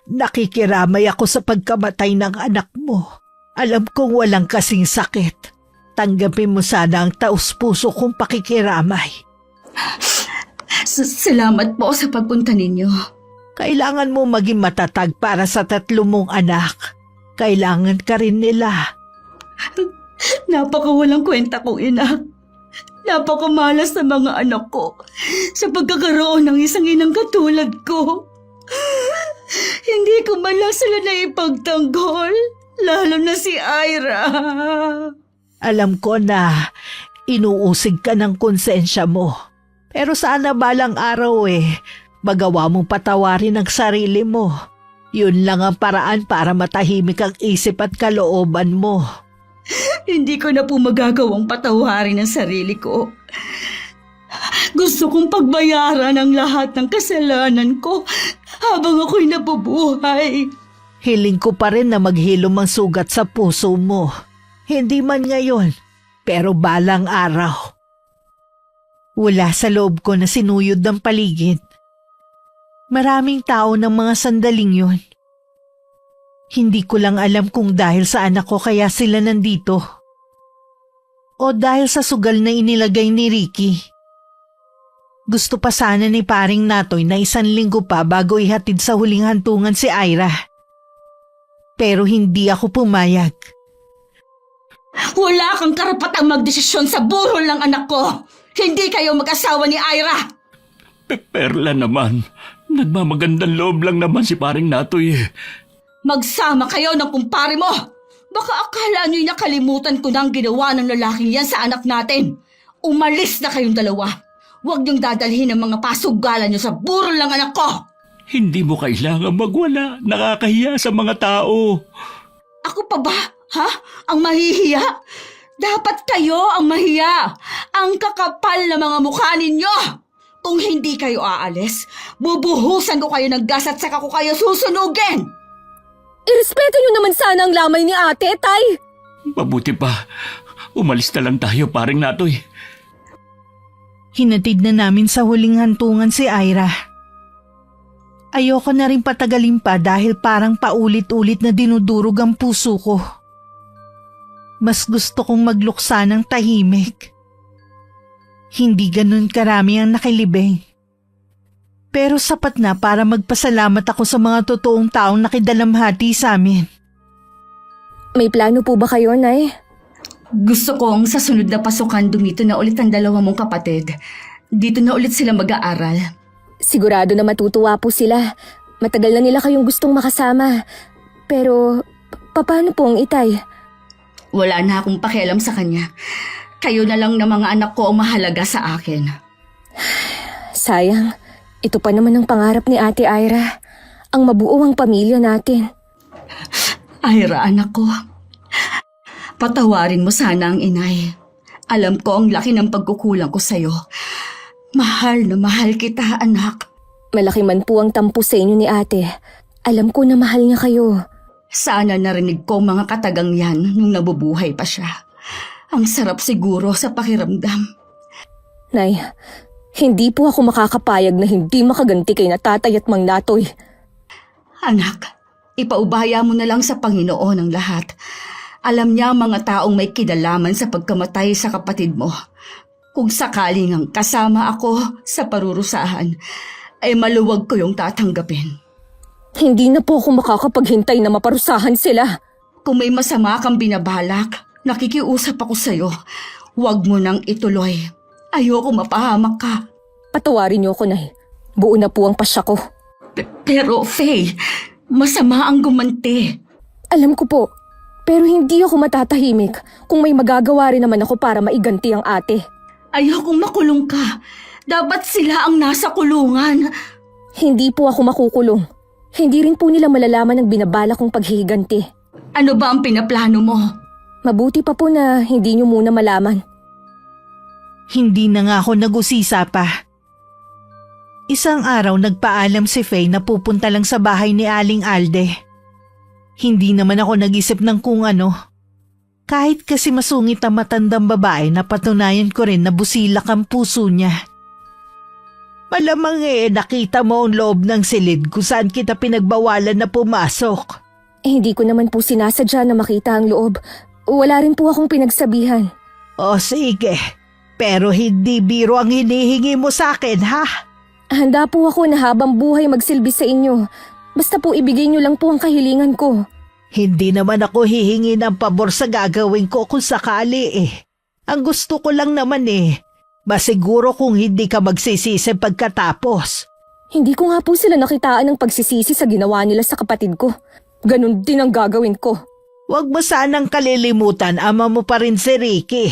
Nakikiramay ako sa pagkamatay ng anak mo. Alam kong walang kasing sakit. Tanggapin mo sana ang taus-puso kong pakikiramay. Salamat po sa pagpunta ninyo. Kailangan mo maging matatag para sa 3 mong anak. Kailangan ka rin nila. Napakawalang kwenta kong ina. Napakamalas sa mga anak ko sa pagkakaroon ng isang inang katulad ko. Hindi ko man lang sila na ipagtanggol, lalo na si Ira. Alam ko na inuusig ka ng konsensya mo. Pero sana balang araw magawa mong patawarin ang sarili mo. Yun lang ang paraan para matahimik ang isip at kalooban mo. Hindi ko na po magagawang patawarin ang sarili ko. Gusto kong pagbayaran ang lahat ng kasalanan ko habang ako'y nabubuhay. Hiling ko pa rin na maghilom ang sugat sa puso mo. Hindi man ngayon, pero balang araw. Wala sa loob ko na sinuyod ng paligid. Maraming tao ng mga sandaling yun. Hindi ko lang alam kung dahil sa anak ko kaya sila nandito. O dahil sa sugal na inilagay ni Ricky. Gusto pa sana ni paring Natoy na 1 linggo pa bago ihatid sa huling hantungan si Ira. Pero hindi ako pumayag. Wala kang karapatang magdesisyon sa burol ng anak ko. Hindi kayo mag-asawa ni Ira. Perla naman. Nagmamagandang loob lang naman si paring Natoy eh. Magsama kayo ng kumpare mo. Baka akala nyo'y nakalimutan ko na ang ginawa ng lalaking yan sa anak natin. Umalis na kayong dalawa. Huwag niyong dadalhin ang mga pasugalan niyo sa burol ng anak ko. Hindi mo kailangan magwala. Nakakahiya sa mga tao. Ako pa ba? Ha? Ang mahihiya? Dapat kayo ang mahiya. Ang kakapal na mga mukha ninyo! Kung hindi kayo aalis, bubuhusan ko kayo ng gas at saka ko kayo susunugin! Irespeto niyo naman sana ang lamay ni ate, tay! Mabuti pa. Umalis na lang tayo, paring Natoy. Hinatid na namin sa huling hantungan si Ira. Ayoko na rin patagalin pa dahil parang paulit-ulit na dinudurog ang puso ko. Mas gusto kong magluksa ng tahimik. Hindi ganun karami ang nakilibing. Pero sapat na para magpasalamat ako sa mga totoong taong nakidalamhati sa amin. May plano po ba kayo, Nay? Gusto kong sa sunod na pasukan dumito na ulit ang dalawa mong kapatid. Dito na ulit sila mag-aaral. Sigurado na matutuwa po sila. Matagal na nila kayong gustong makasama. Pero, paano po ang itay? Wala na akong pakialam sa kanya. Kayo na lang na mga anak ko ang mahalaga sa akin. Sayang, ito pa naman ang pangarap ni Ate Ira. Ang mabuo ang pamilya natin. Ira, anak ko. Patawarin mo sana ang inay. Alam ko ang laki ng pagkukulang ko sa'yo. Mahal na mahal kita, anak. Malaki man po ang tampo sa inyo ni ate. Alam ko na mahal niya kayo. Sana narinig ko ang mga katagang yan nung nabubuhay pa siya. Ang sarap siguro sa pakiramdam. Nay, hindi po ako makakapayag na hindi makaganti kay na tatay at mang Natoy. Anak, ipaubaya mo na lang sa Panginoon ang lahat. Alam niya ang mga taong may kinalaman sa pagkamatay sa kapatid mo. Kung sakaling ang kasama ako sa parurusahan, ay maluwag ko yung tatanggapin. Hindi na po ako makakapaghintay na maparusahan sila. Kung may masama kang binabalak, nakikiusap ako sa'yo. Huwag mo nang ituloy. Ayoko mapahamak ka. Patawarin niyo ako, Nay. Buo na po ang pasya ko. Pero, Faye, masama ang gumanti. Alam ko po, pero hindi ako matatahimik kung may magagawa rin naman ako para maiganti ang ate. Ayokong makulong ka. Dapat sila ang nasa kulungan. Hindi po ako makukulong. Hindi rin po nila malalaman ang binabala kong paghihiganti. Ano ba ang pinaplano mo? Mabuti pa po na hindi niyo muna malaman. Hindi na nga ako nag-usisa pa. Isang araw nagpaalam si Faye na pupunta lang sa bahay ni Aling Alde. Hindi naman ako nag-isip ng kung ano. Kahit kasi masungit ang matandang babae, napatunayan ko rin na busilak ang puso niya. Malamang nakita mo ang loob ng silid kung saan kita pinagbawalan na pumasok. Hindi ko naman po sinasadya na makita ang loob. Wala rin po akong pinagsabihan. O sige, pero hindi biro ang hinihingi mo sa akin, ha? Handa po ako na habang buhay magsilbi sa inyo. Basta po ibigay niyo lang po ang kahilingan ko. Hindi naman ako hihingi ng pabor sa gagawin ko kung sakali Ang gusto ko lang naman masiguro kung hindi ka magsisisi pagkatapos. Hindi ko nga po sila nakitaan ng pagsisisi sa ginawa nila sa kapatid ko. Ganon din ang gagawin ko. Huwag mo sanang kalilimutan, ama mo pa rin si Ricky.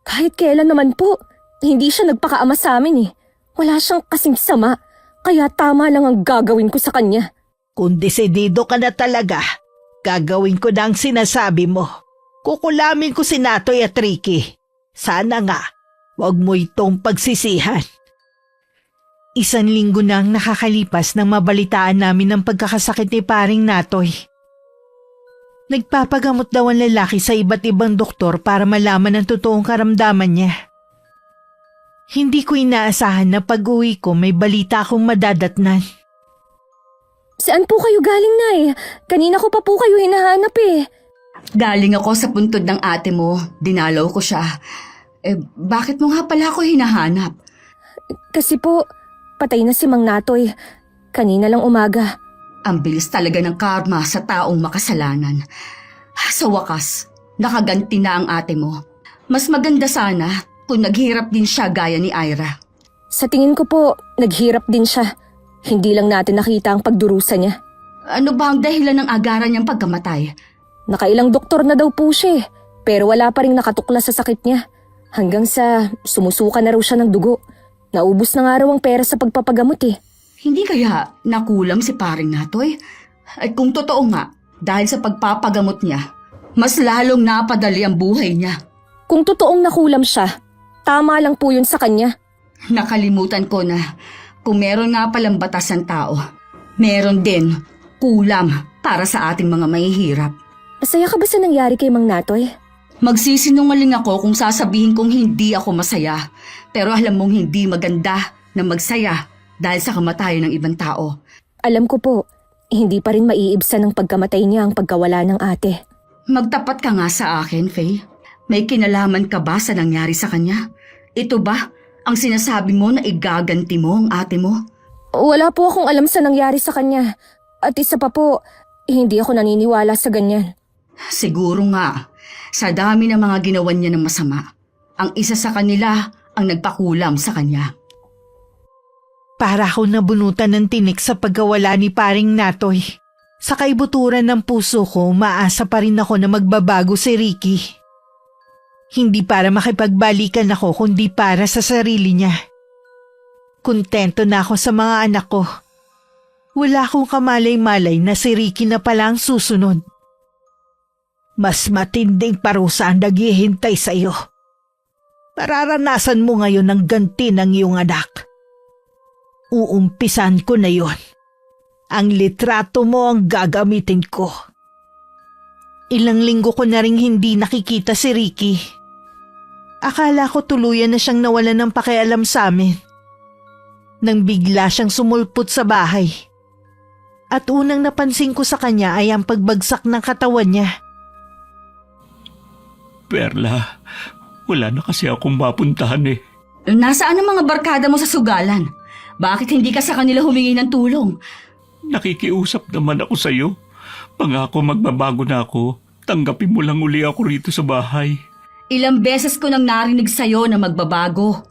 Kahit kailan naman po, hindi siya nagpakaama sa amin Wala siyang kasing sama, kaya tama lang ang gagawin ko sa kanya. Kung desidido ka na talaga, gagawin ko na ang sinasabi mo. Kukulamin ko si Natoy at Ricky. Sana nga, huwag mo itong pagsisihan. 1 linggo na ang nakakalipas nang mabalitaan namin ang pagkakasakit ni paring Natoy. Nagpapagamot daw ang lalaki sa iba't ibang doktor para malaman ang totoong karamdaman niya. Hindi ko inaasahan na pag-uwi ko may balita akong madadatnan. Saan po kayo galing, Nay? Kanina ko pa po kayo hinahanap Galing ako sa puntod ng ate mo. Dinalaw ko siya. Bakit mo nga pala ako hinahanap? Kasi po, patay na si Mang Natoy. Kanina lang umaga. Ang bilis talaga ng karma sa taong makasalanan. Sa wakas, nakaganti na ang ate mo. Mas maganda sana kung naghirap din siya gaya ni Ira. Sa tingin ko po, naghirap din siya. Hindi lang natin nakita ang pagdurusa niya. Ano ba ang dahilan ng agaran niyang pagkamatay? Nakailang doktor na daw po siya pero wala pa rin nakatuklas sa sakit niya. Hanggang sa sumusuka na raw siya ng dugo. Naubos na nga raw ang pera sa pagpapagamot Hindi kaya nakulam si paring Natoy? At kung totoo nga, dahil sa pagpapagamot niya, mas lalong napadali ang buhay niya. Kung totoong nakulam siya, Tama lang po yun sa kanya. Nakalimutan ko na kung meron nga palang batas ng tao, meron din kulam para sa ating mga mahihirap. Masaya ka ba sa nangyari kay Mang Natoy? Magsisinungaling ako kung sasabihin kong hindi ako masaya. Pero alam mong hindi maganda na magsaya dahil sa kamatayan ng ibang tao. Alam ko po, hindi pa rin maiibsan ng pagkamatay niya ang pagkawala ng ate. Magtapat ka nga sa akin, Faye. May kinalaman ka ba sa nangyari sa kanya? Ito ba ang sinasabi mo na igaganti mo ang ate mo? Wala po akong alam sa nangyari sa kanya. At isa pa po, hindi ako naniniwala sa ganyan. Siguro nga, sa dami ng mga ginawa niya ng masama, ang isa sa kanila ang nagpakulam sa kanya. Para ako nabunutan ng tinik sa pagkawala ni paring Natoy. Sa kaibuturan ng puso ko, umaasa pa rin ako na magbabago si Ricky. Hindi para makipagbalikan ako kundi para sa sarili niya. Kontento na ako sa mga anak ko. Wala akong kamalay-malay na si Ricky na pala ang susunod. Mas matinding parusa ang naghihintay sa iyo. Mararanasan mo ngayon ang ganti ng iyong anak. Uumpisan ko na yon. Ang litrato mo ang gagamitin ko. Ilang linggo ko na ring hindi nakikita si Ricky. Akala ko tuluyan na siyang nawalan ng pakialam sa amin. Nang bigla siyang sumulpot sa bahay. At unang napansin ko sa kanya ay ang pagbagsak ng katawan niya. Perla, wala na kasi akong mapuntahan eh. Nasaan ang mga barkada mo sa sugalan? Bakit hindi ka sa kanila humingi ng tulong? Nakikiusap naman ako sa'yo. Pangako magbabago na ako. Tanggapin mo lang uli ako rito sa bahay. Ilang beses ko nang narinig sa'yo na magbabago.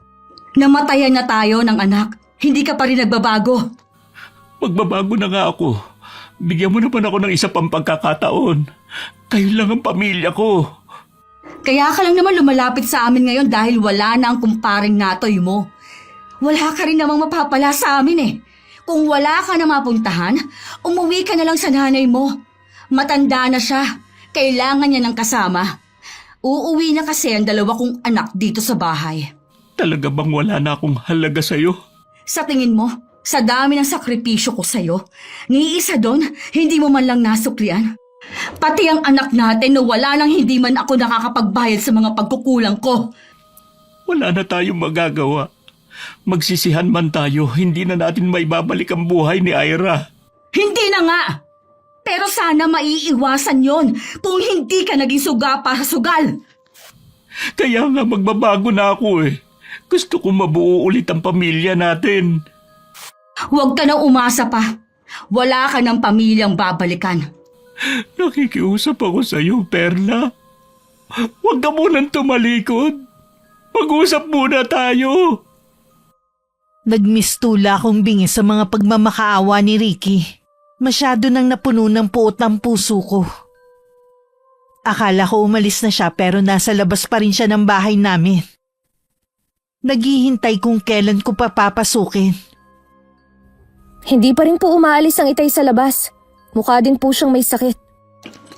Namatayan na tayo ng anak. Hindi ka pa rin nagbabago. Magbabago na nga ako. Bigyan mo naman ako ng isa pang pagkakataon. Kayo lang ang pamilya ko. Kaya ka lang naman lumalapit sa amin ngayon dahil wala na ang kumparing Natoy mo. Wala ka rin namang mapapala sa amin eh. Kung wala ka na mapuntahan, umuwi ka na lang sa nanay mo. Matanda na siya. Kailangan niya ng kasama. Uuwi na kasi ang dalawa kong anak dito sa bahay. Talaga bang wala na akong halaga sa'yo? Sa tingin mo, sa dami ng sakripisyo ko sa'yo, ni isa doon, hindi mo man lang nasuklian. Pati ang anak natin na wala nang hindi man ako nakakapagbayad sa mga pagkukulang ko. Wala na tayong magagawa. Magsisihan man tayo, hindi na natin maibabalik ang buhay ni Ira. Hindi na nga! Pero sana maiiwasan yon kung hindi ka naging suga para sugal. Kaya nga magbabago na ako eh. Gusto kong mabuo ulit ang pamilya natin. Huwag ka nang umasa pa. Wala ka ng pamilyang babalikan. Nakikiusap ako sa iyo, Perla. Huwag ka munang tumalikod. Mag-usap muna tayo. Nagmistula akong bingi sa mga pagmamakaawa ni Ricky. Masyado nang napuno ng puot ang puso ko. Akala ko umalis na siya pero nasa labas pa rin siya ng bahay namin. Naghihintay kung kailan ko papapasukin. Hindi pa rin po umaalis ang itay sa labas. Mukha din po siyang may sakit.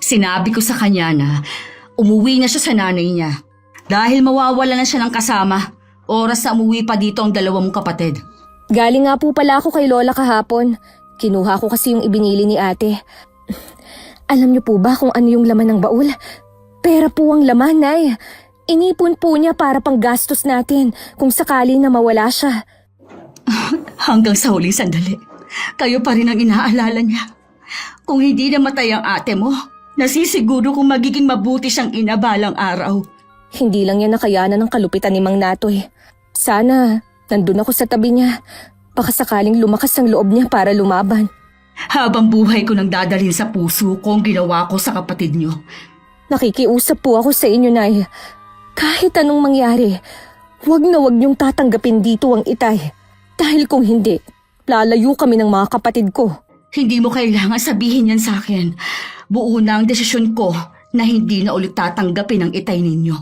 Sinabi ko sa kanya na umuwi na siya sa nanay niya. Dahil mawawala na siya ng kasama, oras na umuwi pa dito ang dalawa mong kapatid. Galing nga po pala ako kay Lola kahapon. Kinuha ko kasi yung ibinili ni ate. Alam niyo po ba kung ano yung laman ng baul? Pera po ang laman, Nay. Inipon po niya para pang gastos natin kung sakali na mawala siya. Hanggang sa huling sandali, kayo pa rin ang inaalala niya. Kung hindi namatay ang ate mo, nasisiguro kung magiging mabuti siyang ina balang araw. Hindi lang niya nakayanan ng kalupitan ni Mang Natoy. Sana, nandun ako sa tabi niya. Baka sakaling lumakas ang loob niya para lumaban. Habang buhay ko nang dadalhin sa puso ko ang ginawa ko sa kapatid niyo. Nakikiusap po ako sa inyo, Nay. Kahit anong mangyari, wag na wag niyong tatanggapin dito ang itay. Dahil kung hindi, lalayo kami ng mga kapatid ko. Hindi mo kailangan sabihin yan sa akin. Buo na ang desisyon ko na hindi na ulit tatanggapin ang itay ninyo.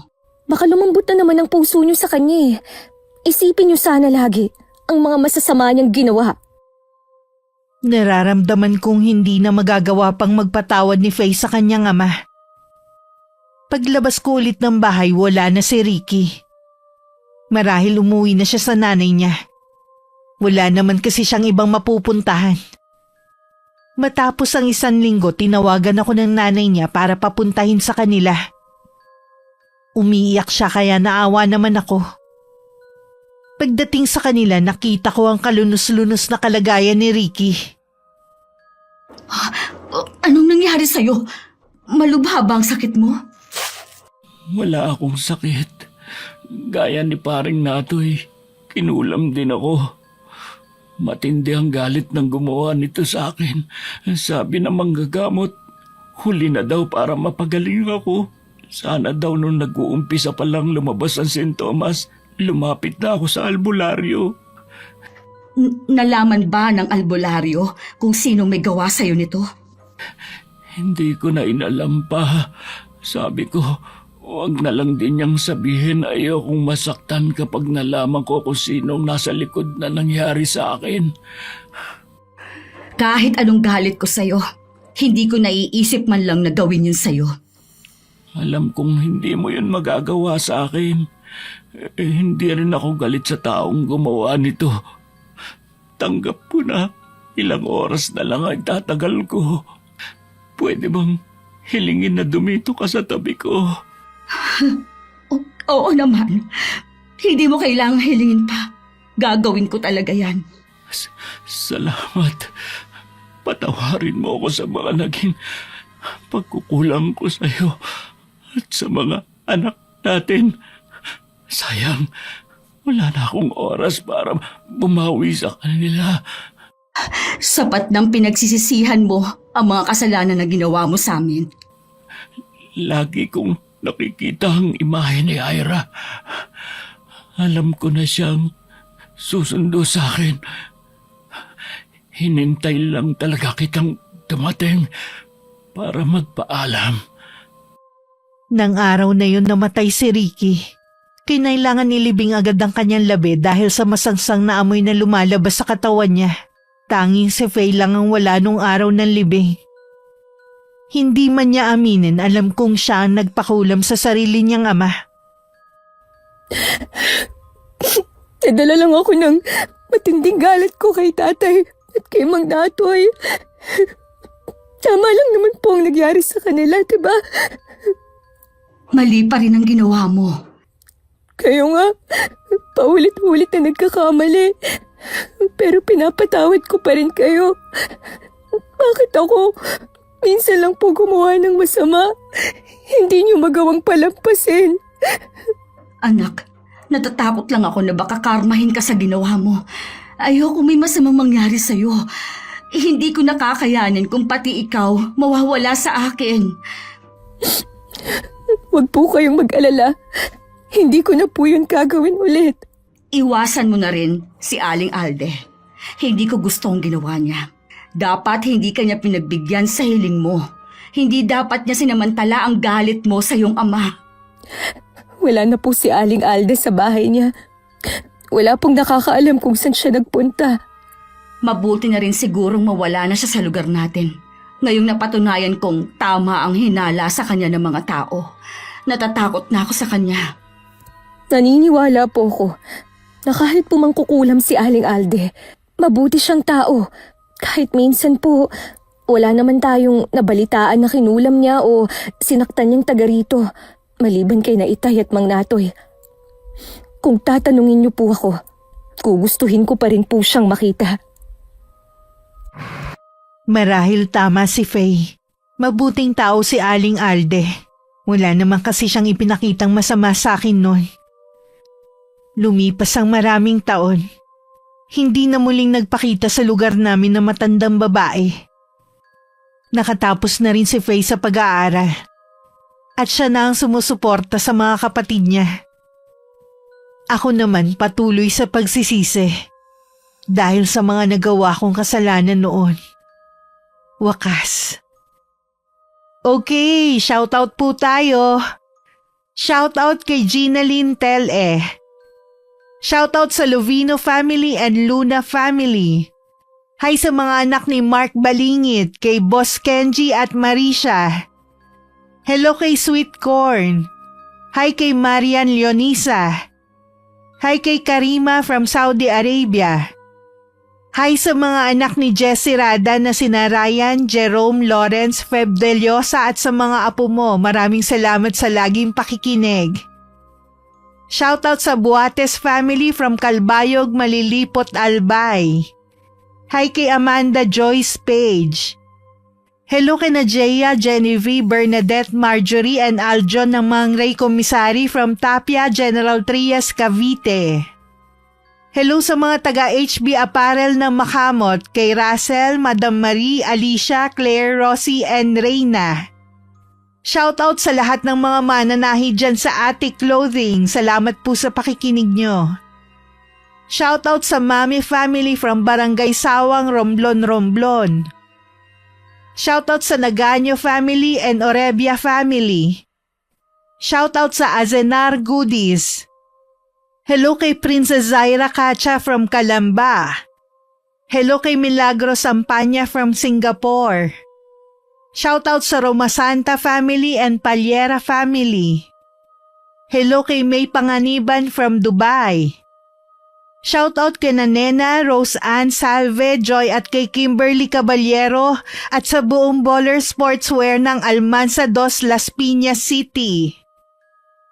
Baka lumambot na naman ang puso niyo sa kanya eh. Isipin niyo sana lagi ang mga masasama niyang ginawa. Nararamdaman kong hindi na magagawa pang magpatawad ni Faye sa kanyang ama. Paglabas ko ulit ng bahay, wala na si Ricky. Marahil umuwi na siya sa nanay niya. Wala naman kasi siyang ibang mapupuntahan. Matapos ang 1 linggo, tinawagan ako ng nanay niya para papuntahin sa kanila. Umiiyak siya kaya naawa naman ako. Pagdating sa kanila, nakita ko ang kalunos-lunos na kalagayan ni Ricky. Anong nangyari sa'yo? Malubha ba ang sakit mo? Wala akong sakit. Gaya ni paring Natoy, kinulam din ako. Matindi ang galit ng gumawa nito sa akin. Sabi ng manggagamot, huli na daw para mapagaling ako. Sana daw nung nag-uumpisa pa lang lumabas ang sintomas, lumapit na ako sa albularyo. Nalaman ba ng albularyo kung sinong may gawa sa'yo nito? Hindi ko na inalam pa. Sabi ko, huwag na lang din niyang sabihin, ayokong masaktan kapag nalaman ko kung sinong nasa likod na nangyari sa akin. Kahit anong galit ko sa'yo, hindi ko naiisip man lang na gawin yun sa'yo. Alam kong hindi mo yun magagawa sa akin. Hindi rin ako galit sa taong gumawa nito. Tanggap ko na ilang oras na lang ay tatagal ko. Pwede bang hilingin na dumito ka sa tabi ko? Oo naman. Hindi mo kailangang hilingin pa. Gagawin ko talaga yan. Salamat. Patawarin mo ako sa mga naging pagkukulang ko sa iyo at sa mga anak natin. Sayang, wala na akong oras para bumawi sa kanila. Sapat ng pinagsisisihan mo ang mga kasalanan na ginawa mo sa amin. Lagi kong nakikita ang imahe ni Ira. Alam ko na siyang susundo sa akin. Hinintay lang talaga kitang dumating para magpaalam. Nang araw na yun namatay si Ricky. Kinailangan nilibing agad ang kanyang labi dahil sa masangsang na amoy na lumalabas sa katawan niya. Tanging si Faye lang ang wala nung araw ng libing. Hindi man niya aminin, alam kong siya ang nagpakulam sa sarili niyang ama. Nadala lang ako ng matinding galit ko kay tatay at kay Mang Natoy. Tama lang naman po ang nangyari sa kanila, diba? Mali pa rin ang ginawa mo. Kayo nga, paulit-ulit na nagkakamali. Pero pinapatawad ko pa rin kayo. Bakit ako minsan lang po gumawa ng masama? Hindi niyo magawang palampasin. Anak, natatakot lang ako na baka karmahin ka sa ginawa mo. Ayoko may masamang mangyari sa'yo. Hindi ko nakakayanin kung pati ikaw mawawala sa akin. Huwag po kayong mag-alala. Hindi ko na po yun gagawin ulit. Iwasan mo na rin si Aling Alde. Hindi ko gusto ang ginawa niya. Dapat hindi kanya pinagbigyan sa hiling mo. Hindi dapat niya sinamantala ang galit mo sa iyong ama. Wala na po si Aling Alde sa bahay niya. Wala pong nakakaalam kung saan siya nagpunta. Mabuti na rin sigurong mawala na siya sa lugar natin. Ngayong napatunayan kong tama ang hinala sa kanya ng mga tao. Natatakot na ako sa kanya. Naniniwala po ako na kahit po mangkukulam si Aling Alde, mabuti siyang tao. Kahit minsan po, wala naman tayong nabalitaan na kinulam niya o sinaktan niyang taga rito, maliban kay Naitay at Mang Natoy. Kung tatanungin niyo po ako, gugustuhin ko pa rin po siyang makita. Marahil tama si Faye. Mabuting tao si Aling Alde. Wala naman kasi siyang ipinakitang masama sa akin noon. Lumipas ang maraming taon. Hindi na muling nagpakita sa lugar namin na matandang babae. Nakatapos na rin si Faye sa pag-aaral. At siya na ang sumusuporta sa mga kapatid niya. Ako naman patuloy sa pagsisisi. Dahil sa mga nagawa kong kasalanan noon. Wakas. Okay, shoutout po tayo. Shoutout kay Gina Lynn Tel-E. Shoutout sa Lovino family and Luna family. Hi sa mga anak ni Mark Balingit, kay Boss Kenji at Marisha. Hello kay Sweet Corn. Hi kay Marian Leonisa. Hi kay Karima from Saudi Arabia. Hi sa mga anak ni Jessie Rada na sina Ryan, Jerome, Lawrence, Feb Deliosa at sa mga apo mo. Maraming salamat sa laging pakikinig. Shoutout sa Buates family from Calbayog, Malilipot, Albay. Hi kay Amanda Joyce Page. Hello kay Najea, Genevieve, Bernadette, Marjorie and Aljon ng Mangray Commissary from Tapia, General Trias, Cavite. Hello sa mga taga-HB Apparel ng Makamot, kay Russell, Madam Marie, Alicia, Claire, Rosie, and Reyna. Shoutout sa lahat ng mga mananahi dyan sa Attic Clothing. Salamat po sa pakikinig nyo. Shoutout sa Mami family from Barangay Sawang, Romblon, Romblon. Shoutout sa Naganyo family and Orebia family. Shoutout sa Azenar Goodies. Hello kay Princess Zaira Cacha from Calamba. Hello kay Milagro Sampanya from Singapore. Shoutout sa Roma Santa family and Palyera family. Hello kay May Panganiban from Dubai. Shoutout kay Nena, Rose Ann Salve, Joy at kay Kimberly Caballero at sa buong Baller Sportswear ng Almanza 2 Las Piñas City.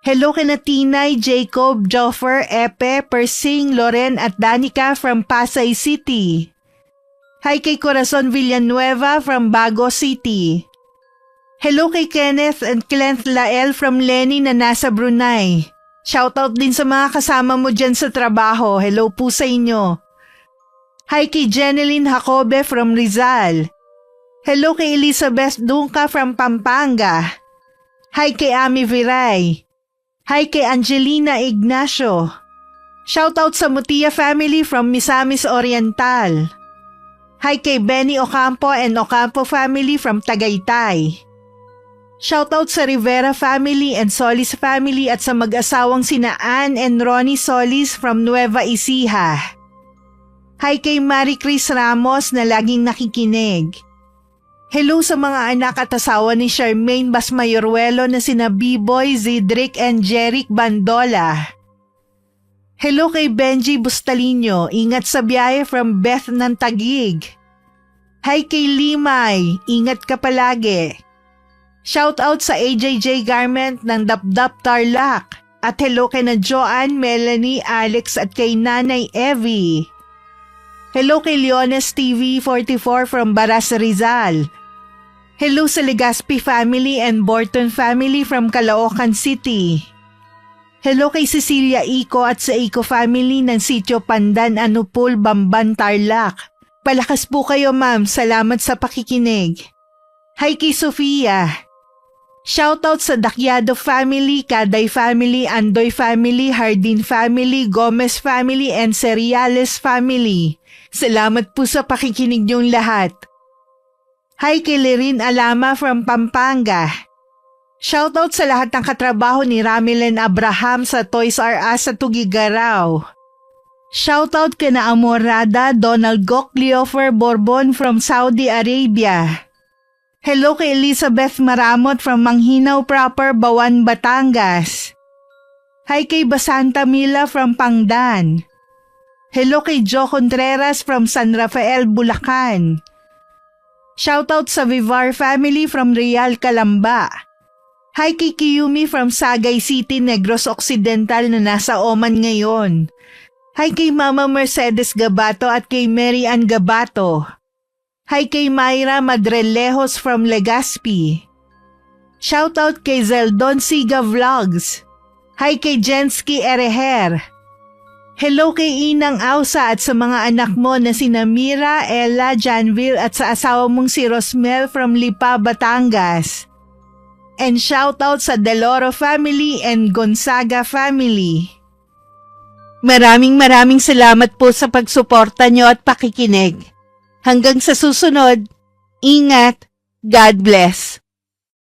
Hello kina Tinay, Jacob, Joffer, Epe, Persing, Loren at Danica from Pasay City. Hi kay Corazon Villanueva from Bago City. Hello kay Kenneth and Clent Lael from Lenny na nasa Brunei. Shoutout din sa mga kasama mo dyan sa trabaho. Hello po sa inyo. Hi kay Jeneline Jacobe from Rizal. Hello kay Elizabeth Dunca from Pampanga. Hi kay Ami Viray. Hi kay Angelina Ignacio. Shoutout sa Mutia family from Misamis Oriental. Hi kay Benny Ocampo and Ocampo family from Tagaytay. Shoutout sa Rivera family and Solis family at sa mag-asawang sina Ann and Ronnie Solis from Nueva Ecija. Hi kay Marie Chris Ramos na laging nakikinig. Hello sa mga anak at asawa ni Charmaine Basmayoruelo na sina B-Boy, Zidrick and Jeric Bandola. Hello kay Benji Bustalino, ingat sa biyahe from Beth ng Taguig. Hi kay Limay, ingat ka palagi. Shoutout sa AJJ Garment ng Dapdap Tarlac. At hello kay na Joanne, Melanie, Alex at kay Nanay Evie. Hello kay Leones TV 44 from Baras Rizal. Hello sa Legaspi family and Borton family from Caloocan City. Hello kay Cecilia Ico at sa Ico family ng Sitio Pandan, Anupul, Bamban, Tarlac. Palakas po kayo ma'am, salamat sa pakikinig. Hi kay Sofia. Shoutout sa Dakyado family, Kaday family, Andoy family, Hardin family, Gomez family and Seriales family. Salamat po sa pakikinig niyong lahat. Hi kay Lerin Alama from Pampanga. Shoutout sa lahat ng katrabaho ni Ramilen Abraham sa Toys R Us sa Tugigaraw. Shoutout kay na Amorada, Donald Gok, Leofer Bourbon from Saudi Arabia. Hello kay Elizabeth Maramot from Manghinaw Proper, Bawan, Batangas. Hi kay Basanta Mila from Pangdan. Hello kay Joe Contreras from San Rafael, Bulacan. Shoutout sa Vivar family from Real, Calamba. Hi kay Kiyumi from Sagay City, Negros Occidental na nasa Oman ngayon. Hi kay Mama Mercedes Gabato at kay Mary Ann Gabato. Hi kay Myra Madrelejos from Legazpi. Shoutout kay Zeldon Siga Vlogs. Hi kay Jensky Ereher. Hello kay Inang Ausa at sa mga anak mo na sina Mira, Ella, Janville at sa asawa mong si Rosmel from Lipa, Batangas. And shoutout sa Deloro family and Gonzaga family. Maraming salamat po sa pagsuporta nyo at pakikinig. Hanggang sa susunod, ingat, God bless.